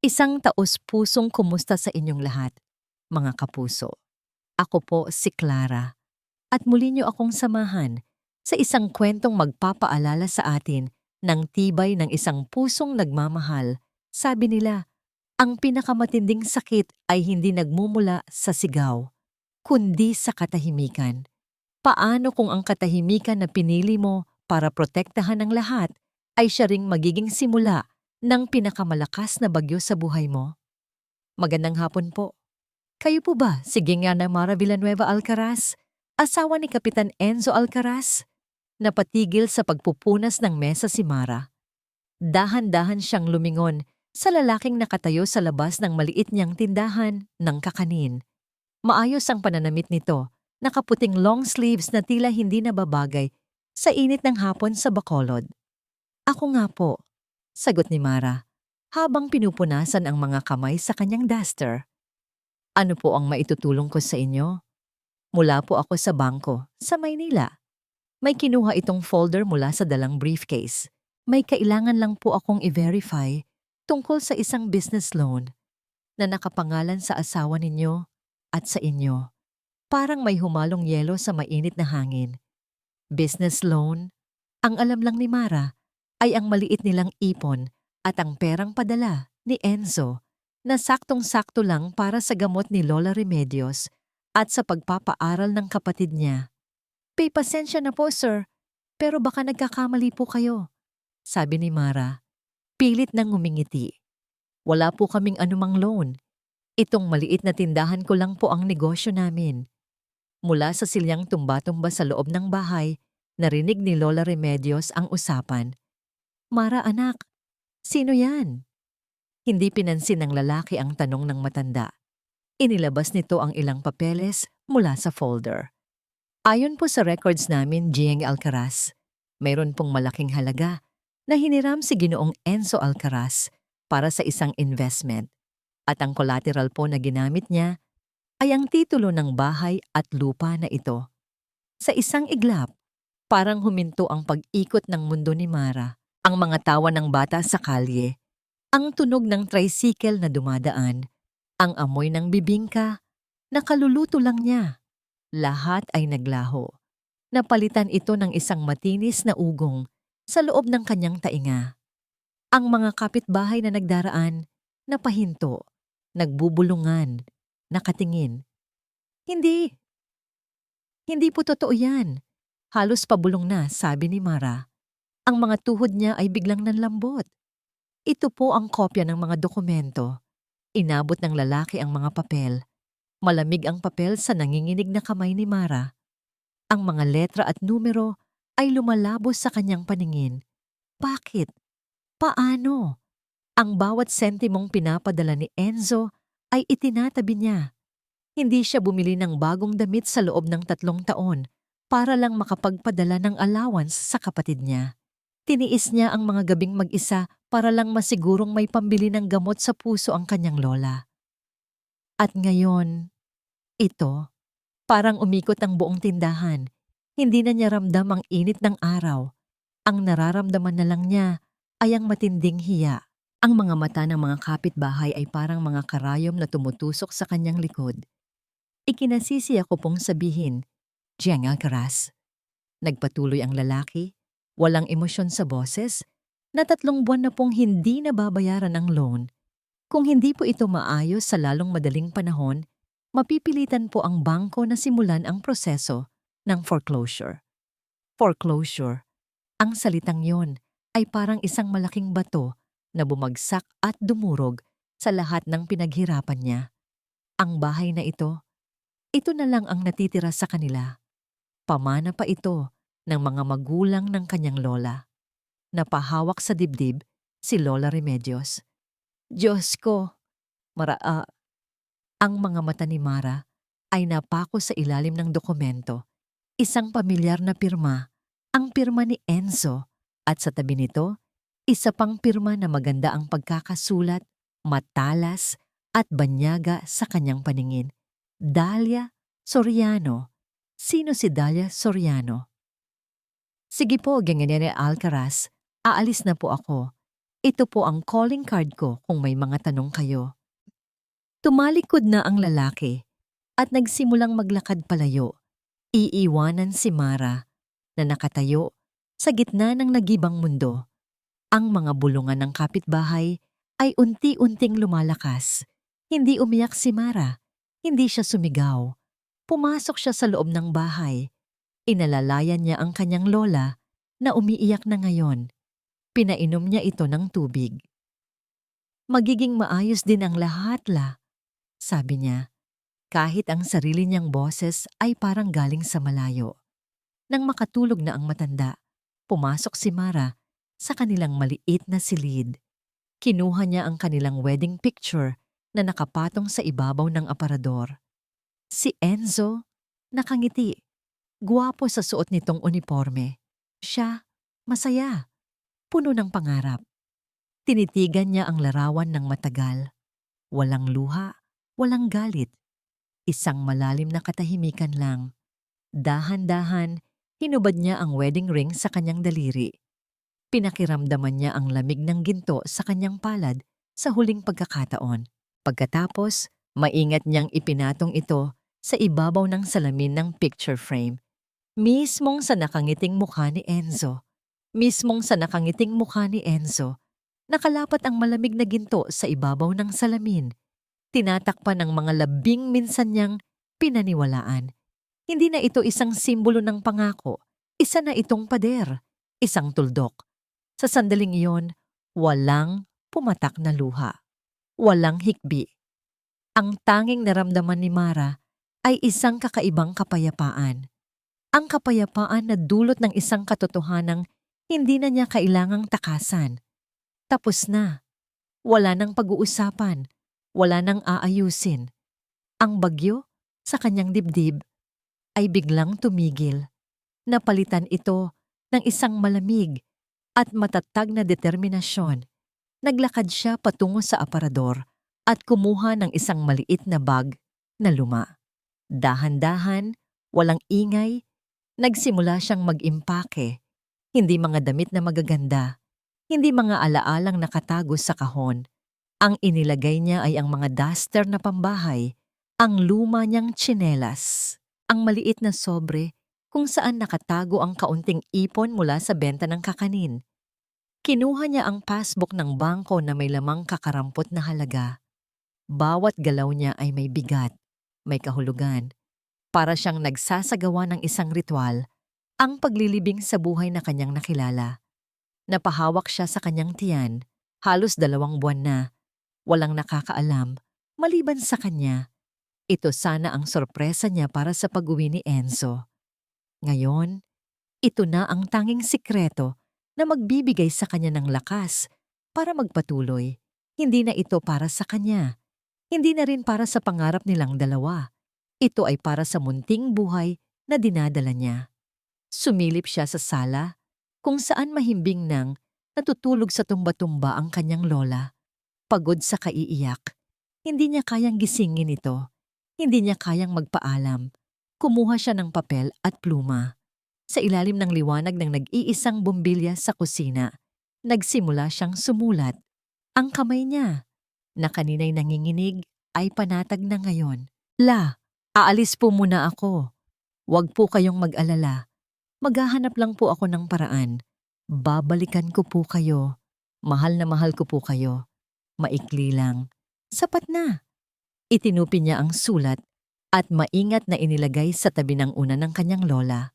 Isang taos-pusong kumusta sa inyong lahat, mga kapuso. Ako po si Clara at muli niyo akong samahan sa isang kwentong magpapaalala sa atin ng tibay ng isang pusong nagmamahal. Sabi nila, ang pinakamatinding sakit ay hindi nagmumula sa sigaw, kundi sa katahimikan. Paano kung ang katahimikan na pinili mo para protektahan ng lahat ay siya ring magiging simula ng pinakamalakas na bagyo sa buhay mo? Magandang hapon po. Kayo po ba si Ginyana Mara Villanueva Alcaraz, asawa ni Kapitan Enzo Alcaraz? Napatigil sa pagpupunas ng mesa si Mara. Dahan-dahan siyang lumingon sa lalaking nakatayo sa labas ng maliit niyang tindahan ng kakanin. Maayos ang pananamit nito, nakaputing long sleeves na tila hindi nababagay sa init ng hapon sa Bacolod. Ako nga po, sagot ni Mara, habang pinupunasan ang mga kamay sa kanyang duster. Ano po ang maitutulong ko sa inyo? Mula po ako sa bangko, sa Maynila. May kinuha itong folder mula sa dalang briefcase. May kailangan lang po akong i-verify tungkol sa isang business loan na nakapangalan sa asawa ninyo at sa inyo. Parang may humalong yelo sa mainit na hangin. Business loan? Ang alam lang ni Mara ay ang maliit nilang ipon at ang perang padala ni Enzo na saktong-sakto lang para sa gamot ni Lola Remedios at sa pagpapaaral ng kapatid niya. Pasensya na po, sir, pero baka nagkakamali po kayo, sabi ni Mara. Pilit nang ngumingiti. Wala po kaming anumang loan. Itong maliit na tindahan ko lang po ang negosyo namin. Mula sa silyang tumba-tumba sa loob ng bahay, narinig ni Lola Remedios ang usapan. Mara anak, sino yan? Hindi pinansin ng lalaki ang tanong ng matanda. Inilabas nito ang ilang papeles mula sa folder. Ayon po sa records namin, Gieng Alcaraz, mayroon pong malaking halaga na hiniram si Ginoong Enzo Alcaraz para sa isang investment at ang collateral po na ginamit niya ay ang titulo ng bahay at lupa na ito. Sa isang iglap, parang huminto ang pag-ikot ng mundo ni Mara, ang mga tawa ng bata sa kalye, ang tunog ng tricycle na dumadaan, ang amoy ng bibingka na kaluluto lang niya. Lahat ay naglaho. Napalitan ito ng isang matinis na ugong sa loob ng kanyang tainga. Ang mga kapitbahay na nagdaraan, napahinto, nagbubulungan, nakatingin. Hindi, hindi po totoo yan. Halos pabulong na, sabi ni Mara. Ang mga tuhod niya ay biglang nanlambot. Ito po ang kopya ng mga dokumento. Inabot ng lalaki ang mga papel. Malamig ang papel sa nanginginig na kamay ni Mara. Ang mga letra at numero ay lumalabos sa kanyang paningin. Bakit? Paano? Ang bawat sentimong pinapadala ni Enzo ay itinatabi niya. Hindi siya bumili ng bagong damit sa loob ng 3 taon para lang makapagpadala ng allowance sa kapatid niya. Tiniis niya ang mga gabing mag-isa para lang masigurong may pambili ng gamot sa puso ang kanyang lola. At ngayon, ito, parang umikot ang buong tindahan. Hindi na niya ramdam ang init ng araw. Ang nararamdaman na lang niya ay ang matinding hiya. Ang mga mata ng mga kapitbahay ay parang mga karayom na tumutusok sa kanyang likod. Ikinasisi ako pong sabihin, Gieng Alcaraz. Nagpatuloy ang lalaki, walang emosyon sa boses, na 3 buwan na pong hindi nababayaran ang loan. Kung hindi po ito maayos sa lalong madaling panahon, mapipilitan po ang bangko na simulan ang proseso ng foreclosure. Foreclosure, ang salitang yon ay parang isang malaking bato na bumagsak at dumurog sa lahat ng pinaghirapan niya. Ang bahay na ito na lang ang natitira sa kanila. Pamana pa ito ng mga magulang ng kanyang lola. Napahawak sa dibdib si Lola Remedios. Diyos ko, ang mga mata ni Mara ay napako sa ilalim ng dokumento. Isang pamilyar na pirma, ang pirma ni Enzo, at sa tabi nito, isa pang pirma na maganda ang pagkakasulat, matalas at banyaga sa kanyang paningin. Dalia Soriano. Sino si Dalia Soriano? Sige po, Gieng Alcaraz. Aalis na po ako. Ito po ang calling card ko kung may mga tanong kayo. Tumalikod na ang lalaki at nagsimulang maglakad palayo. Iiwanan si Mara na nakatayo sa gitna ng nagibang mundo. Ang mga bulungan ng kapitbahay ay unti-unting lumalakas. Hindi umiyak si Mara, hindi siya sumigaw. Pumasok siya sa loob ng bahay. Inalalayan niya ang kanyang lola na umiiyak na ngayon. Pinainom niya ito ng tubig. Magiging maayos din ang lahat, sabi niya, kahit ang sarili niyang boses ay parang galing sa malayo. Nang makatulog na ang matanda, pumasok si Mara sa kanilang maliit na silid. Kinuha niya ang kanilang wedding picture na nakapatong sa ibabaw ng aparador. Si Enzo, nakangiti, guwapo sa suot nitong uniforme. Siya, masaya, puno ng pangarap. Tinitigan niya ang larawan ng matagal. Walang luha, walang galit. Isang malalim na katahimikan lang. Dahan-dahan, hinubad niya ang wedding ring sa kanyang daliri. Pinakiramdaman niya ang lamig ng ginto sa kanyang palad sa huling pagkakataon. Pagkatapos, maingat niyang ipinatong ito sa ibabaw ng salamin ng picture frame. Mismong sa nakangiting mukha ni Enzo. Nakalapat ang malamig na ginto sa ibabaw ng salamin. Tinatakpan ng mga labing minsan niyang pinaniwalaan. Hindi na ito isang simbolo ng pangako. Isa na itong pader. Isang tuldok. Sa sandaling iyon, walang pumatak na luha. Walang hikbi. Ang tanging naramdaman ni Mara ay isang kakaibang kapayapaan. Ang kapayapaan na dulot ng isang katotohanang hindi na niya kailangang takasan. Tapos na. Wala nang pag-uusapan. Wala nang aayusin. Ang bagyo sa kanyang dibdib ay biglang tumigil. Napalitan ito ng isang malamig at matatag na determinasyon. Naglakad siya patungo sa aparador at kumuha ng isang maliit na bag na luma. Dahan-dahan, walang ingay, nagsimula siyang mag-impake. Hindi mga damit na magaganda, hindi mga alaalang nakatago sa kahon. Ang inilagay niya ay ang mga duster na pambahay, ang luma niyang tsinelas, ang maliit na sobre kung saan nakatago ang kaunting ipon mula sa benta ng kakanin. Kinuha niya ang passbook ng bangko na may lamang kakarampot na halaga. Bawat galaw niya ay may bigat, may kahulugan. Para siyang nagsasagawa ng isang ritual, ang paglilibing sa buhay na kanyang nakilala. Napahawak siya sa kanyang tiyan, halos 2 buwan na. Walang nakakaalam, maliban sa kanya. Ito sana ang sorpresa niya para sa pag-uwi ni Enzo. Ngayon, ito na ang tanging sikreto na magbibigay sa kanya ng lakas para magpatuloy. Hindi na ito para sa kanya. Hindi na rin para sa pangarap nilang dalawa. Ito ay para sa munting buhay na dinadala niya. Sumilip siya sa sala kung saan mahimbing nang natutulog sa tumba-tumba ang kanyang lola. Pagod sa kaiiyak. Hindi niya kayang gisingin ito. Hindi niya kayang magpaalam. Kumuha siya ng papel at pluma. Sa ilalim ng liwanag ng nag-iisang bumbilya sa kusina, nagsimula siyang sumulat. Ang kamay niya, na kanina'y nanginginig, ay panatag na ngayon. Aalis po muna ako. Huwag po kayong mag-alala. Maghahanap lang po ako ng paraan. Babalikan ko po kayo. Mahal na mahal ko po kayo. Maikli lang. Sapat na. Itinupi niya ang sulat at maingat na inilagay sa tabi ng una ng kanyang lola.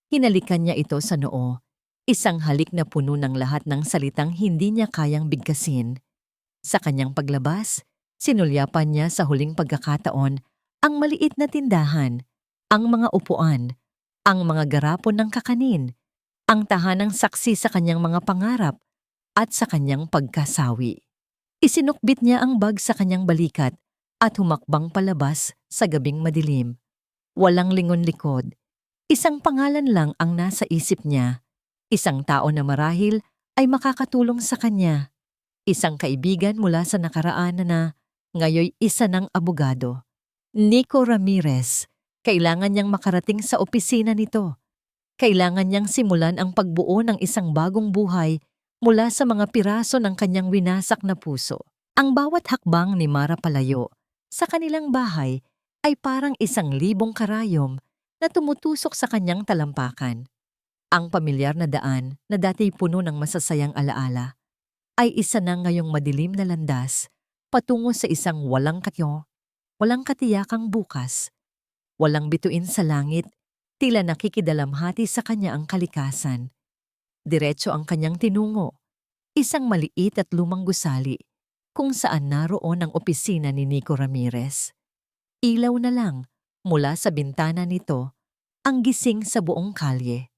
Hinalikan niya ito sa noo. Isang halik na puno ng lahat ng salitang hindi niya kayang bigkasin. Sa kanyang paglabas, sinulyapan niya sa huling pagkakataon ang maliit na tindahan, ang mga upuan, ang mga garapon ng kakanin, ang tahanang saksi sa kanyang mga pangarap at sa kanyang pagkasawi. Isinukbit niya ang bag sa kanyang balikat at humakbang palabas sa gabing madilim. Walang lingon-likod. Isang pangalan lang ang nasa isip niya. Isang tao na marahil ay makakatulong sa kanya. Isang kaibigan mula sa nakaraan na ngayoy isa ng abogado. Nico Ramirez. Kailangan niyang makarating sa opisina nito. Kailangan niyang simulan ang pagbuo ng isang bagong buhay mula sa mga piraso ng kanyang winasak na puso. Ang bawat hakbang ni Mara palayo sa kanilang bahay ay parang 1,000 karayom na tumutusok sa kanyang talampakan. Ang pamilyar na daan na dati puno ng masasayang alaala ay isa na ngayong madilim na landas patungo sa isang walang katiyakang bukas. Walang bituin sa langit, tila nakikidalamhati sa kanya ang kalikasan. Diretso ang kanyang tinungo, isang maliit at lumang gusali kung saan naroon ang opisina ni Nico Ramirez. Ilaw na lang mula sa bintana nito ang gising sa buong kalye.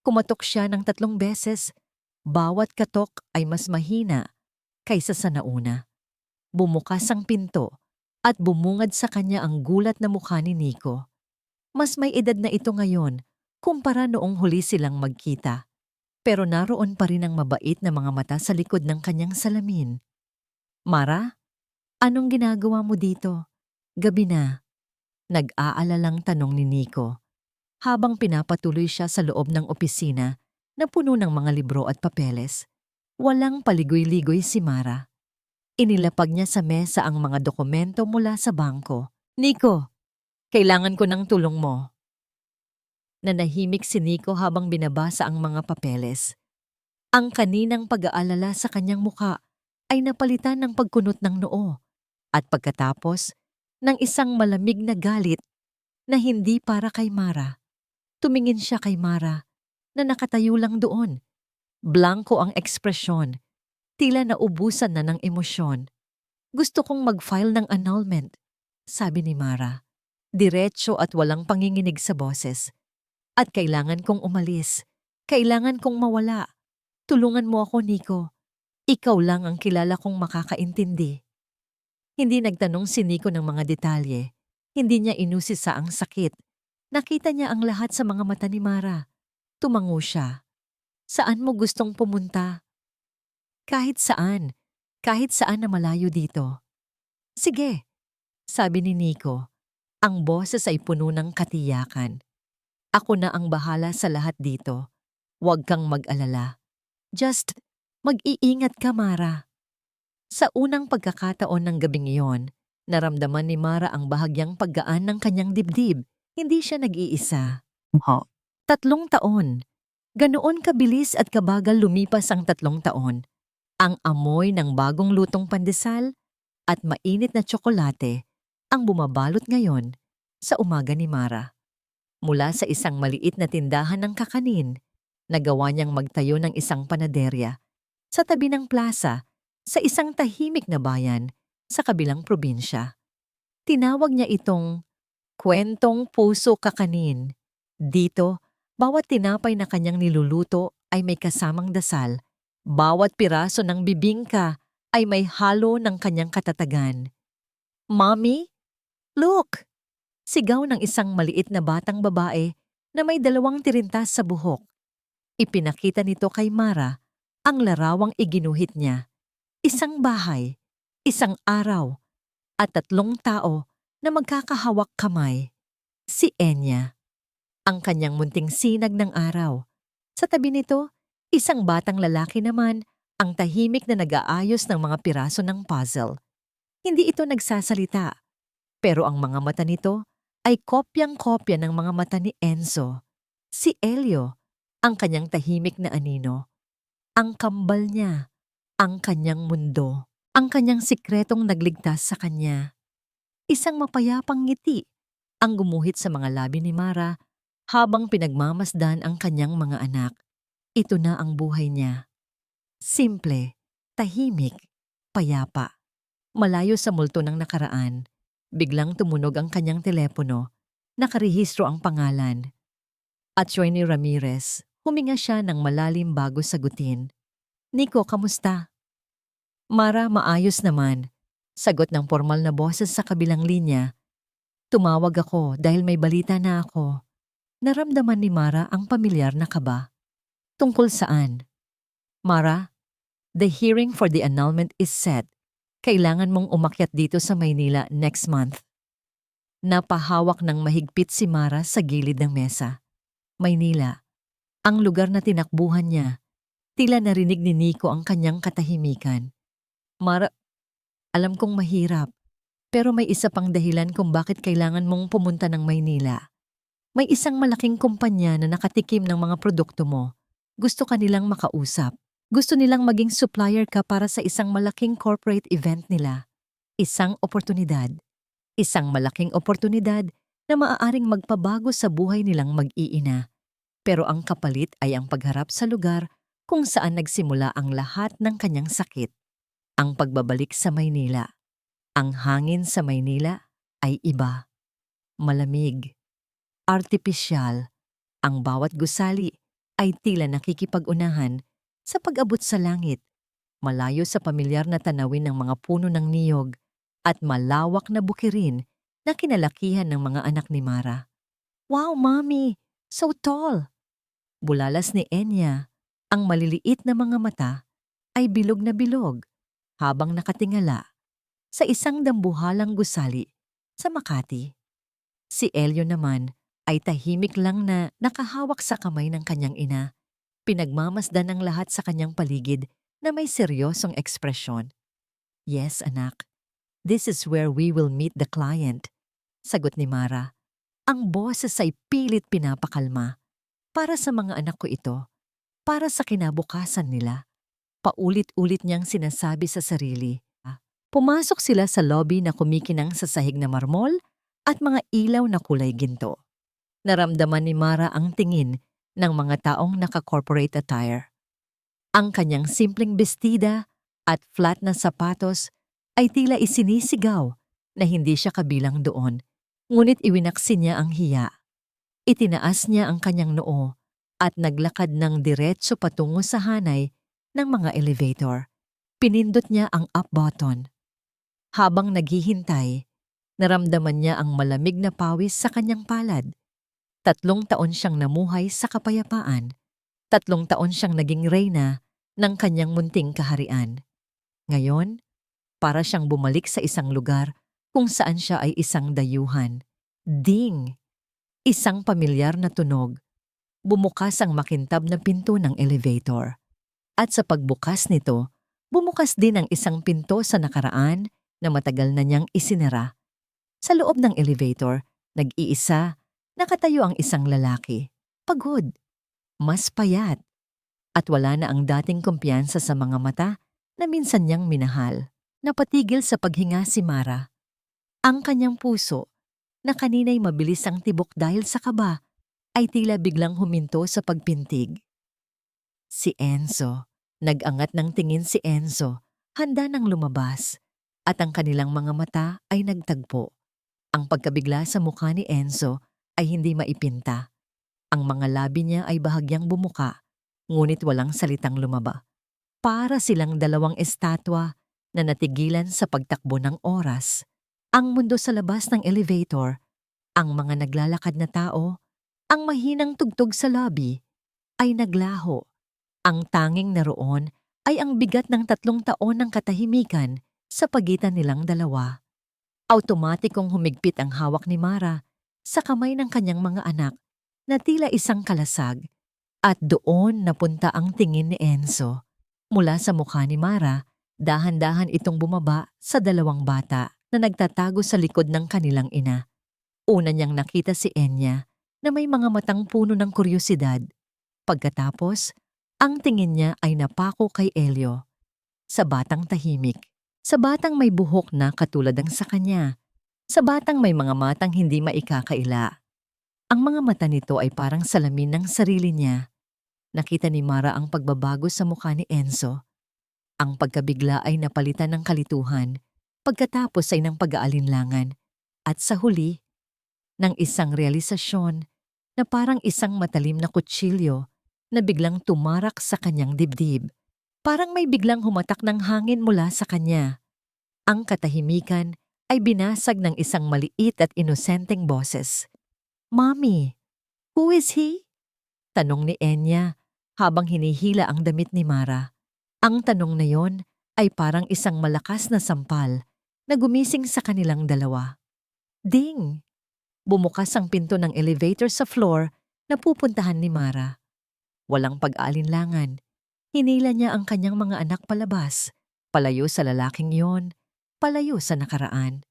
Kumatok siya ng 3 beses, bawat katok ay mas mahina kaysa sa nauna. Bumukas ang pinto at bumungad sa kanya ang gulat na mukha ni Nico. Mas may edad na ito ngayon kumpara noong huli silang magkita. Pero naroon pa rin ang mabait na mga mata sa likod ng kanyang salamin. "Mara, anong ginagawa mo dito? Gabi na." Nag-aalalang tanong ni Nico habang pinapatuloy siya sa loob ng opisina na puno ng mga libro at papeles. Walang paligoy-ligoy si Mara. Inilapag niya sa mesa ang mga dokumento mula sa bangko. "Nico, kailangan ko ng tulong mo." Nanahimik si Nico habang binabasa ang mga papeles. Ang kaninang pag-aalala sa kanyang muka ay napalitan ng pagkunot ng noo at pagkatapos ng isang malamig na galit na hindi para kay Mara. Tumingin siya kay Mara na nakatayo lang doon. Blanko ang ekspresyon, tila naubusan na ng emosyon. "Gusto kong mag-file ng annulment," sabi ni Mara. Diretso at walang panginginig sa boses. "At kailangan kong umalis. Kailangan kong mawala. Tulungan mo ako, Nico. Ikaw lang ang kilala kong makakaintindi." Hindi nagtanong si Nico ng mga detalye. Hindi niya inusisa ang sakit. Nakita niya ang lahat sa mga mata ni Mara. Tumango siya. "Saan mo gustong pumunta?" Kahit saan. Kahit saan na malayo dito." "Sige," sabi ni Nico. Ang boses ay puno ng katiyakan. "Ako na ang bahala sa lahat dito. Huwag kang mag-alala. Just mag-iingat ka, Mara." Sa unang pagkakataon ng gabing iyon, naramdaman ni Mara ang bahagyang paggaan ng kanyang dibdib. Hindi siya nag-iisa. 3 taon. Ganoon kabilis at kabagal lumipas ang 3 taon. Ang amoy ng bagong lutong pandesal at mainit na tsokolate ang bumabalot ngayon sa umaga ni Mara. Mula sa isang maliit na tindahan ng kakanin, nagawa niyang magtayo ng isang panaderya sa tabi ng plaza sa isang tahimik na bayan sa kabilang probinsya. Tinawag niya itong Kwentong Puso Kakanin. Dito, bawat tinapay na kanyang niluluto ay may kasamang dasal. Bawat piraso ng bibingka ay may halo ng kanyang katatagan. "Mommy, look!" Sigaw ng isang maliit na batang babae na may 2 tirintas sa buhok. Ipinakita nito kay Mara ang larawang iginuhit niya. Isang bahay, isang araw, at 3 tao na magkakahawak kamay. Si Enya, ang kanyang munting sinag ng araw. Sa tabi nito, isang batang lalaki naman ang tahimik na nag-aayos ng mga piraso ng puzzle. Hindi ito nagsasalita, pero ang mga mata nito ay kopyang-kopya ng mga mata ni Enzo. Si Elio, ang kanyang tahimik na anino. Ang kambal niya, ang kanyang mundo, ang kanyang sikretong nagligtas sa kanya. Isang mapayapang ngiti ang gumuhit sa mga labi ni Mara habang pinagmamasdan ang kanyang mga anak. Ito na ang buhay niya. Simple, tahimik, payapa. Malayo sa multo ng nakaraan, biglang tumunog ang kanyang telepono. Nakarehistro ang pangalan. Attorney Ramirez. Huminga siya ng malalim bago sagutin. "Nico, kamusta?" "Mara, maayos naman." Sagot ng formal na boses sa kabilang linya. "Tumawag ako dahil may balita na ako." Naramdaman ni Mara ang pamilyar na kaba. "Tungkol saan?" "Mara, the hearing for the annulment is set. Kailangan mong umakyat dito sa Maynila next month." Napahawak ng mahigpit si Mara sa gilid ng mesa. Maynila, ang lugar na tinakbuhan niya, Tila narinig ni Nico ang kanyang katahimikan. Mara, alam kong mahirap, pero may isa pang dahilan kung bakit kailangan mong pumunta ng Maynila. May isang malaking kumpanya na nakatikim ng mga produkto mo. Gusto ka nilang makausap. Gusto nilang maging supplier ka para sa isang malaking corporate event nila. Isang oportunidad. Isang malaking oportunidad na maaaring magpabago sa buhay nilang mag-iina. Pero ang kapalit ay ang pagharap sa lugar kung saan nagsimula ang lahat ng kanyang sakit. Ang pagbabalik sa Maynila. Ang hangin sa Maynila ay iba. Malamig. Artipisyal. Ang bawat gusali ay tila nakikipag-unahan sa pag-abot sa langit, malayo sa pamilyar na tanawin ng mga puno ng niyog at malawak na bukirin na kinalakihan ng mga anak ni Mara. Wow, Mommy! So tall! Bulalas ni Enya, ang maliliit na mga mata ay bilog na bilog habang nakatingala sa isang dambuhalang gusali sa Makati. Si Elio naman ay tahimik lang na nakahawak sa kamay ng kanyang ina. Pinagmamasdan ng lahat sa kanyang paligid na may seryosong ekspresyon. Yes, anak. This is where we will meet the client. Sagot ni Mara. Ang boses ay pilit pinapakalma. Para sa mga anak ko ito. Para sa kinabukasan nila. Paulit-ulit niyang sinasabi sa sarili. Pumasok sila sa lobby na kumikinang sa sahig na marmol at mga ilaw na kulay ginto. Naramdaman ni Mara ang tingin ng mga taong naka-corporate attire. Ang kanyang simpleng bestida at flat na sapatos ay tila isinisigaw na hindi siya kabilang doon, ngunit iwinaksi niya ang hiya. Itinaas niya ang kanyang noo at naglakad ng diretso patungo sa hanay ng mga elevator. Pinindot niya ang up button. Habang naghihintay, naramdaman niya ang malamig na pawis sa kanyang palad. 3 taon siyang namuhay sa kapayapaan. 3 taon siyang naging reyna ng kanyang munting kaharian. Ngayon, para siyang bumalik sa isang lugar kung saan siya ay isang dayuhan. Ding! Isang pamilyar na tunog. Bumukas ang makintab na pinto ng elevator. At sa pagbukas nito, bumukas din ang isang pinto sa nakaraan na matagal na niyang isinara. Sa loob ng elevator, nag-iisa, nakatayo ang isang lalaki. Pagod. Mas payat. At wala na ang dating kumpiyansa sa mga mata na minsan niyang minahal. Napatigil sa paghinga si Mara. Ang kanyang puso, na kanina'y mabilis ang tibok dahil sa kaba, ay tila biglang huminto sa pagpintig. Si Enzo. Nag-angat ng tingin si Enzo, handa nang lumabas, at ang kanilang mga mata ay nagtagpo. Ang pagkabigla sa mukha ni Enzo ay hindi maipinta. Ang mga labi niya ay bahagyang bumuka, ngunit walang salitang lumaba. Para silang dalawang estatwa na natigilan sa pagtakbo ng oras. Ang mundo sa labas ng elevator, ang mga naglalakad na tao, ang mahinang tugtog sa lobby, ay naglaho. Ang tanging naroon ay ang bigat ng 3 taon ng katahimikan sa pagitan nilang dalawa. Automatikong humigpit ang hawak ni Mara sa kamay ng kanyang mga anak na tila isang kalasag, at doon napunta ang tingin ni Enzo. Mula sa mukha ni Mara, dahan-dahan itong bumaba sa 2 bata na nagtatago sa likod ng kanilang ina. Una niyang nakita si Enya na may mga matang puno ng kuryosidad. Pagkatapos, ang tingin niya ay napako kay Elio. Sa batang tahimik, sa batang may buhok na katulad ng sa kanya, sa batang may mga matang hindi maikakaila. Ang mga mata nito ay parang salamin ng sarili niya. Nakita ni Mara ang pagbabago sa mukha ni Enzo. Ang pagkabigla ay napalitan ng kalituhan, pagkatapos ay ng pag-aalinlangan, at sa huli, ng isang realisasyon na parang isang matalim na kutsilyo na biglang tumarak sa kanyang dibdib. Parang may biglang humatak ng hangin mula sa kanya. Ang katahimikan ay binasag ng isang maliit at inosenteng boses. Mommy, who is he? Tanong ni Enya habang hinihila ang damit ni Mara. Ang tanong na yon ay parang isang malakas na sampal na gumising sa kanilang dalawa. Ding! Bumukas ang pinto ng elevator sa floor na pupuntahan ni Mara. Walang pag-aalinlangan. Hinila niya ang kanyang mga anak palabas, palayo sa lalaking yon, palayo sa nakaraan.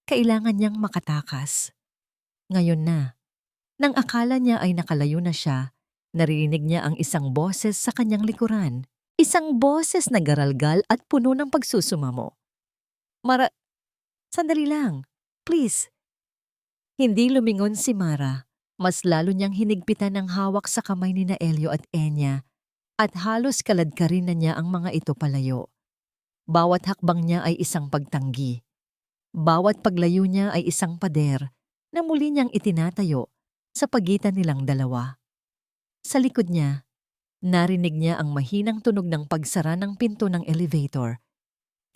Kailangan niyang makatakas. Ngayon na, nang akala niya ay nakalayo na siya, naririnig niya ang isang boses sa kanyang likuran. Isang boses na garalgal at puno ng pagsusumamo. Sandali lang. Please. Hindi lumingon si Mara. Mas lalo niyang hinigpitan ang hawak sa kamay ni na Elio at Enya at halos kaladkarin na niya ang mga ito palayo. Bawat hakbang niya ay isang pagtanggi. Bawat paglayo niya ay isang pader na muli niyang itinatayo sa pagitan nilang dalawa. Sa likod niya, narinig niya ang mahinang tunog ng pagsara ng pinto ng elevator.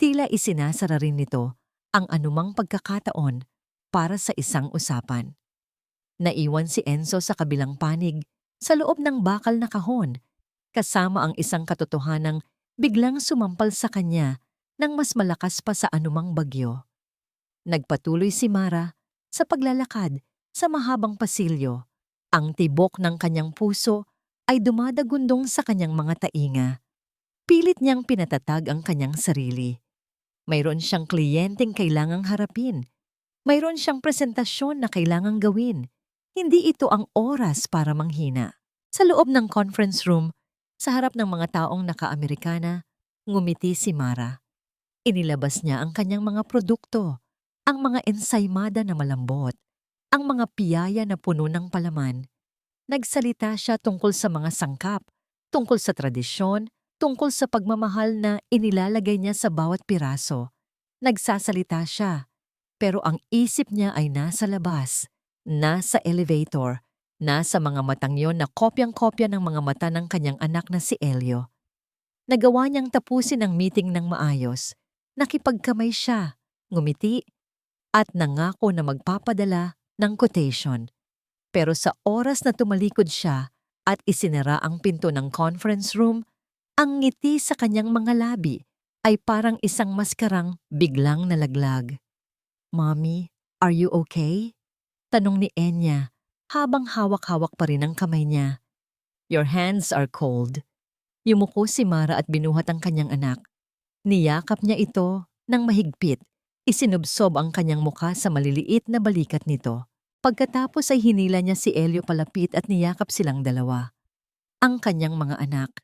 Tila isinasara rin nito ang anumang pagkakataon para sa isang usapan. Naiwan si Enzo sa kabilang panig sa loob ng bakal na kahon, kasama ang isang katotohanang biglang sumampal sa kanya ng mas malakas pa sa anumang bagyo. Nagpatuloy si Mara sa paglalakad sa mahabang pasilyo. Ang tibok ng kanyang puso ay dumadagundong sa kanyang mga tainga. Pilit niyang pinatatag ang kanyang sarili. Mayroon siyang kliyenteng kailangang harapin. Mayroon siyang presentasyon na kailangang gawin. Hindi ito ang oras para manghina. Sa loob ng conference room, sa harap ng mga taong naka-Amerikana, ngumiti si Mara. Inilabas niya ang kanyang mga produkto, ang mga ensaymada na malambot, ang mga piyaya na puno ng palaman. Nagsalita siya tungkol sa mga sangkap, tungkol sa tradisyon, tungkol sa pagmamahal na inilalagay niya sa bawat piraso. Nagsasalita siya, pero ang isip niya ay nasa labas. Nasa elevator, nasa mga matang yon na kopyang-kopya ng mga mata ng kanyang anak na si Elio. Nagawa niyang tapusin ang meeting ng maayos. Nakipagkamay siya, ngumiti, at nangako na magpapadala ng quotation. Pero sa oras na tumalikod siya at isinara ang pinto ng conference room, ang ngiti sa kanyang mga labi ay parang isang maskarang biglang nalaglag. "Mommy, are you okay?" Tanong ni Enya habang hawak-hawak pa rin ang kamay niya. "Your hands are cold." Yumuko si Mara at binuhat ang kanyang anak. Niyakap niya ito ng mahigpit. Isinubsob ang kanyang muka sa maliliit na balikat nito. Pagkatapos ay hinila niya si Elio palapit at niyakap silang dalawa. Ang kanyang mga anak,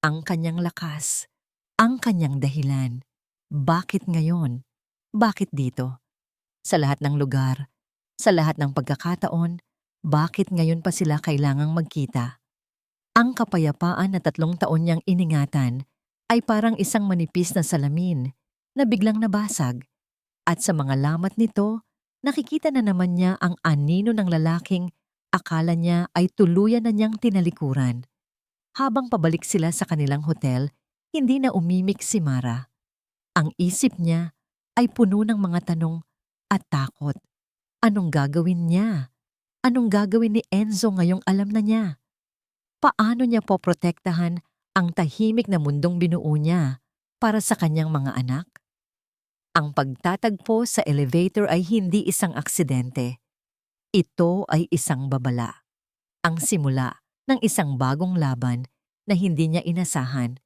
ang kanyang lakas, ang kanyang dahilan. Bakit ngayon? Bakit dito? Sa lahat ng lugar, sa lahat ng pagkakataon, bakit ngayon pa sila kailangang magkita? Ang kapayapaan na 3 taon niyang iningatan ay parang isang manipis na salamin na biglang nabasag. At sa mga lamat nito, nakikita na naman niya ang anino ng lalaking akala niya ay tuluyan na niyang tinalikuran. Habang pabalik sila sa kanilang hotel, hindi na umimik si Mara. Ang isip niya ay puno ng mga tanong at takot. Anong gagawin niya? Anong gagawin ni Enzo ngayong alam na niya? Paano niya poprotektahan ang tahimik na mundong binuo niya para sa kanyang mga anak? Ang pagtatagpo sa elevator ay hindi isang aksidente. Ito ay isang babala. Ang simula ng isang bagong laban na hindi niya inasahan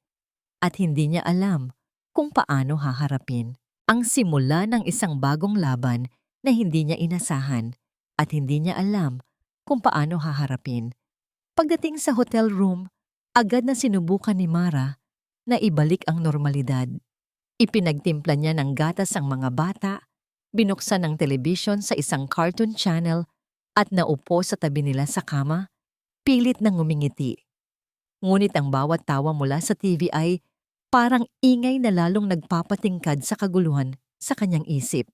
at hindi niya alam kung paano haharapin. Ang simula ng isang bagong laban na hindi niya inasahan at hindi niya alam kung paano haharapin. Pagdating sa hotel room, agad na sinubukan ni Mara na ibalik ang normalidad. Ipinagtimpla niya ng gatas ang mga bata, binuksan ang telebisyon sa isang cartoon channel at naupo sa tabi nila sa kama, pilit na ngumingiti. Ngunit ang bawat tawa mula sa TV ay parang ingay na lalong nagpapatingkad sa kaguluhan sa kanyang isip.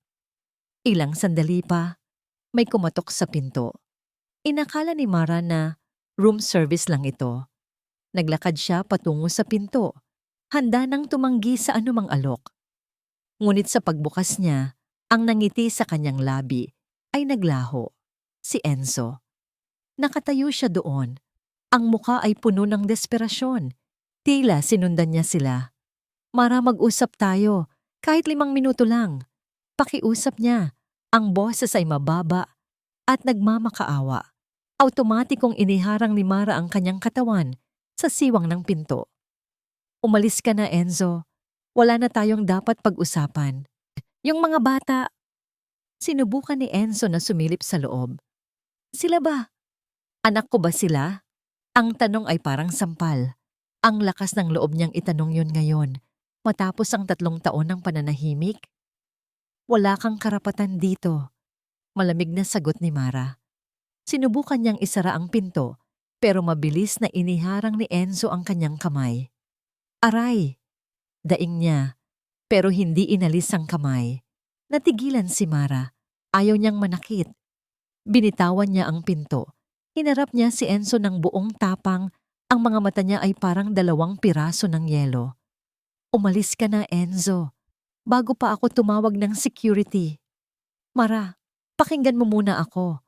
Ilang sandali pa, may kumatok sa pinto. Inakala ni Mara na room service lang ito. Naglakad siya patungo sa pinto, handa nang tumanggi sa anumang alok. Ngunit sa pagbukas niya, ang nangiti sa kanyang labi ay naglaho, si Enzo. Nakatayo siya doon. Ang muka ay puno ng desperasyon. Tila sinundan niya sila. "Mara, mag-usap tayo, kahit 5 minuto lang." Pakiusap niya. Ang boses ay mababa at nagmamakaawa. Automatikong iniharang ni Mara ang kanyang katawan sa siwang ng pinto. Umalis ka na, Enzo. Wala na tayong dapat pag-usapan. Yung mga bata, sinubukan ni Enzo na sumilip sa loob. Sila ba? Anak ko ba sila? Ang tanong ay parang sampal. Ang lakas ng loob niyang itanong yun ngayon, matapos ang 3 taon ng pananahimik. Wala kang karapatan dito. Malamig na sagot ni Mara. Sinubukan niyang isara ang pinto, pero mabilis na iniharang ni Enzo ang kanyang kamay. Aray! Daing niya, pero hindi inalis ang kamay. Natigilan si Mara. Ayaw niyang manakit. Binitawan niya ang pinto. Hinarap niya si Enzo ng buong tapang. Ang mga mata niya ay parang 2 piraso ng yelo. Umalis ka na, Enzo. Bago pa ako tumawag ng security. Mara, pakinggan mo muna ako.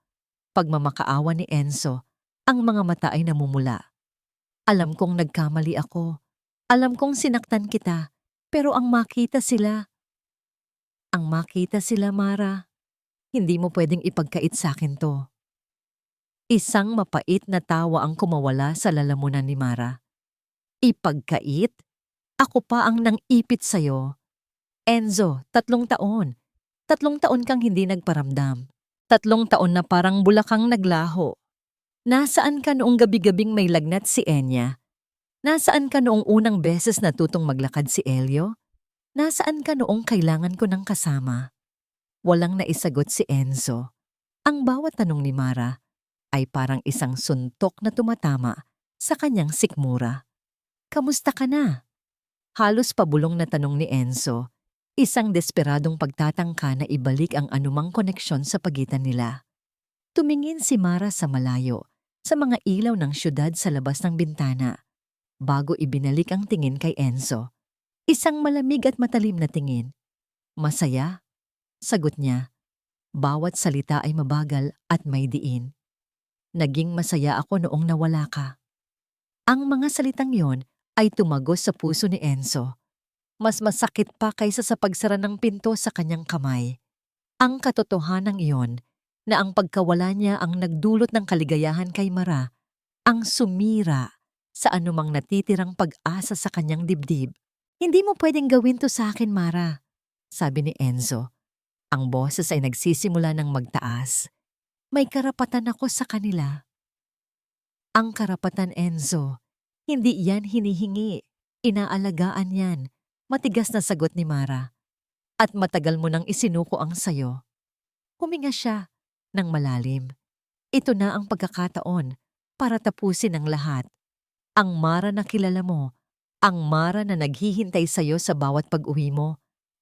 Pagmamakaawa ni Enzo, ang mga mata ay namumula. Alam kong nagkamali ako. Alam kong sinaktan kita. Pero ang makita sila, Mara, hindi mo pwedeng ipagkait sa akin to. Isang mapait na tawa ang kumawala sa lalamunan ni Mara. Ipagkait? Ako pa ang nang-ipit sa'yo. Enzo, 3 taon. 3 taon kang hindi nagparamdam. 3 taon na parang bulakang naglaho. Nasaan ka noong gabi-gabing may lagnat si Enya? Nasaan ka noong unang beses natutong maglakad si Elio? Nasaan ka noong kailangan ko ng kasama? Walang naisagot si Enzo. Ang bawat tanong ni Mara ay parang isang suntok na tumatama sa kanyang sikmura. Kamusta ka na? Halos pabulong na tanong ni Enzo, isang desperadong pagtatangka na ibalik ang anumang koneksyon sa pagitan nila. Tumingin si Mara sa malayo, sa mga ilaw ng syudad sa labas ng bintana, bago ibinalik ang tingin kay Enzo. Isang malamig at matalim na tingin. Masaya? Sagot niya. Bawat salita ay mabagal at may diin. Naging masaya ako noong nawala ka. Ang mga salitang yon ay tumagos sa puso ni Enzo. Mas masakit pa kaysa sa pagsara ng pinto sa kanyang kamay. Ang katotohanan iyon na ang pagkawala niya ang nagdulot ng kaligayahan kay Mara, ang sumira sa anumang natitirang pag-asa sa kanyang dibdib. Hindi mo pwedeng gawin to sa akin, Mara, sabi ni Enzo. Ang boses ay nagsisimula ng magtaas. May karapatan ako sa kanila. Ang karapatan, Enzo. Hindi yan hinihingi. Inaalagaan yan. Matigas na sagot ni Mara. At matagal mo nang isinuko ang sayo. Huminga siya ng malalim. Ito na ang pagkakataon para tapusin ang lahat. Ang Mara na kilala mo, ang Mara na naghihintay sayo sa bawat pag-uwi mo,